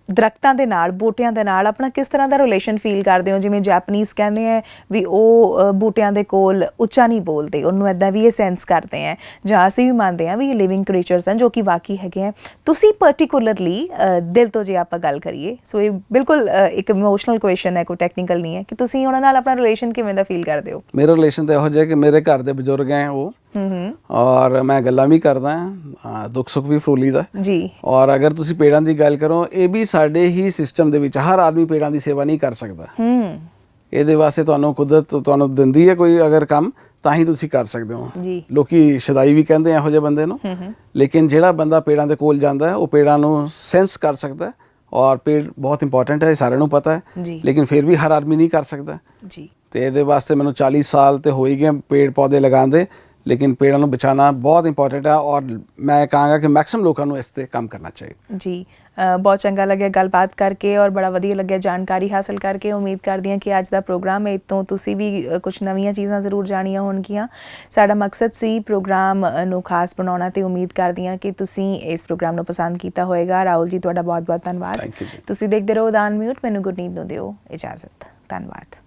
ਦਰਖਤਾਂ ਦੇ ਨਾਲ, ਬੂਟਿਆਂ ਦੇ ਨਾਲ ਆਪਣਾ ਕਿਸ ਤਰ੍ਹਾਂ ਦਾ ਰਿਲੇਸ਼ਨ ਫੀਲ ਕਰਦੇ ਹੋ? ਜਿਵੇਂ ਜੈਪਨੀਜ਼ ਕਹਿੰਦੇ ਹੈ ਵੀ ਉਹ ਬੂਟਿਆਂ ਦੇ ਕੋਲ ਉੱਚਾ ਨਹੀਂ ਬੋਲਦੇ, ਉਹਨੂੰ ਇੱਦਾਂ ਵੀ ਇਹ ਸੈਂਸ ਕਰਦੇ ਹੈ, ਜਾਂ ਅਸੀਂ ਵੀ ਮੰਨਦੇ ਹਾਂ ਵੀ ਇਹ ਲਿਵਿੰਗ ਕ੍ਰੀਚਰਸ ਹਨ ਜੋ ਕਿ ਵਾਕਈ ਹੈਗੇ ਹੈ। ਤੁਸੀਂ ਪਰਟੀਕੂਲਰਲੀ ਦਿਲ ਤੋਂ ਜੇ ਆਪਾਂ ਗੱਲ ਕਰੀਏ, ਸੋ ਇਹ ਬਿਲਕੁਲ ਇੱਕ ਇਮੋਸ਼ਨਲ ਕੁਐਸਚਨ ਹੈ, ਕੋਈ ਟੈਕਨੀਕਲ ਨਹੀਂ ਹੈ, ਕਿ ਤੁਸੀਂ ਉਹਨਾਂ ਨਾਲ ਆਪਣਾ ਰਿਲੇਸ਼ਨ ਕਿਵੇਂ ਦਾ ਫੀਲ ਕਰਦੇ ਹੋ? ਮੇਰਾ ਰਿਲੇਸ਼ਨ ਤਾਂ ਇਹੋ ਜਿਹਾ ਕਿ ਮੇਰੇ ਘਰ ਦੇ ਬਜ਼ੁਰਗ ਹੈ ਉਹ, ਔਰ ਮੈਂ ਗੱਲਾਂ ਵੀ ਕਰਦਾ ਹਾਂ, ਦੁੱਖ ਸੁੱਖ ਵੀ ਫਰੋਲੀਦਾ ਜੀ। ਔਰ ਅਗਰ ਤੁਸੀਂ ਪੇੜਾਂ ਦੀ ਗੱਲ ਕਰੋ, ਇਹ ਵੀ ਸਾਡੇ ਹੀ ਸਿਸਟਮ ਦੇ ਵਿੱਚ, ਹਰ ਆਦਮੀ ਪੇੜਾਂ ਦੀ ਸੇਵਾ ਨਹੀਂ ਕਰ ਸਕਦਾ। ਇਹਦੇ ਵਾਸਤੇ ਤੁਹਾਨੂੰ ਕੁਦਰਤ ਤੁਹਾਨੂੰ ਦਿੰਦੀ ਹੈ ਕੋਈ ਅਗਰ ਕੰਮ, ਤਾਂ ਹੀ ਤੁਸੀਂ ਕਰ ਸਕਦੇ ਹੋ। ਲੋਕੀ ਸ਼ਦਾਈ ਵੀ ਕਹਿੰਦੇ ਇਹੋ ਜਿਹੇ ਬੰਦੇ ਨੂੰ, ਲੇਕਿਨ ਜਿਹੜਾ ਬੰਦਾ ਪੇੜਾਂ ਦੇ ਕੋਲ ਜਾਂਦਾ ਹੈ ਉਹ ਪੇੜਾਂ ਨੂੰ ਸੈਂਸ ਕਰ ਸਕਦਾ ਹੈ। ਔਰ ਪੇੜ ਬਹੁਤ ਇੰਪੋਰਟੈਂਟ ਹੈ, ਸਾਰਿਆਂ ਨੂੰ ਪਤਾ ਹੈ, ਲੇਕਿਨ ਫਿਰ ਵੀ ਹਰ ਆਦਮੀ ਨਹੀਂ ਕਰ ਸਕਦਾ ਜੀ। ਤੇ ਇਹਦੇ ਵਾਸਤੇ ਮੈਨੂੰ 40 ਸਾਲ ਤੇ ਹੋ ਹੀ ਗਏ ਪੇੜ ਪੌਦੇ ਲਗਾਉਂਦੇ, लेकिन पेड़ों को बचाना बहुत इंपॉर्टेंट है और मैं कहूँगा कि मैक्सिमम लोगों को इस पर काम करना चाहिए जी। बहुत चंगा लगे गलबात करके और बड़ा वधिया लगे जानकारी हासिल करके। उम्मीद करदी हां कि अज दा प्रोग्राम इतों तुसी भी कुछ नवीं चीज़ां जरूर जानियां होणगियां। साडा मकसद सी प्रोग्राम नूं खास बनाउणा ते उम्मीद करदी हां कि तुसी इस प्रोग्राम नूं पसंद कीता होएगा। राहुल जी तुहाडा बहुत बहुत धन्नवाद। तुसी देखदे रहो उड़ान म्यूट। मैनूं गुरनीत नूं दिओ इजाजत। धन्नवाद।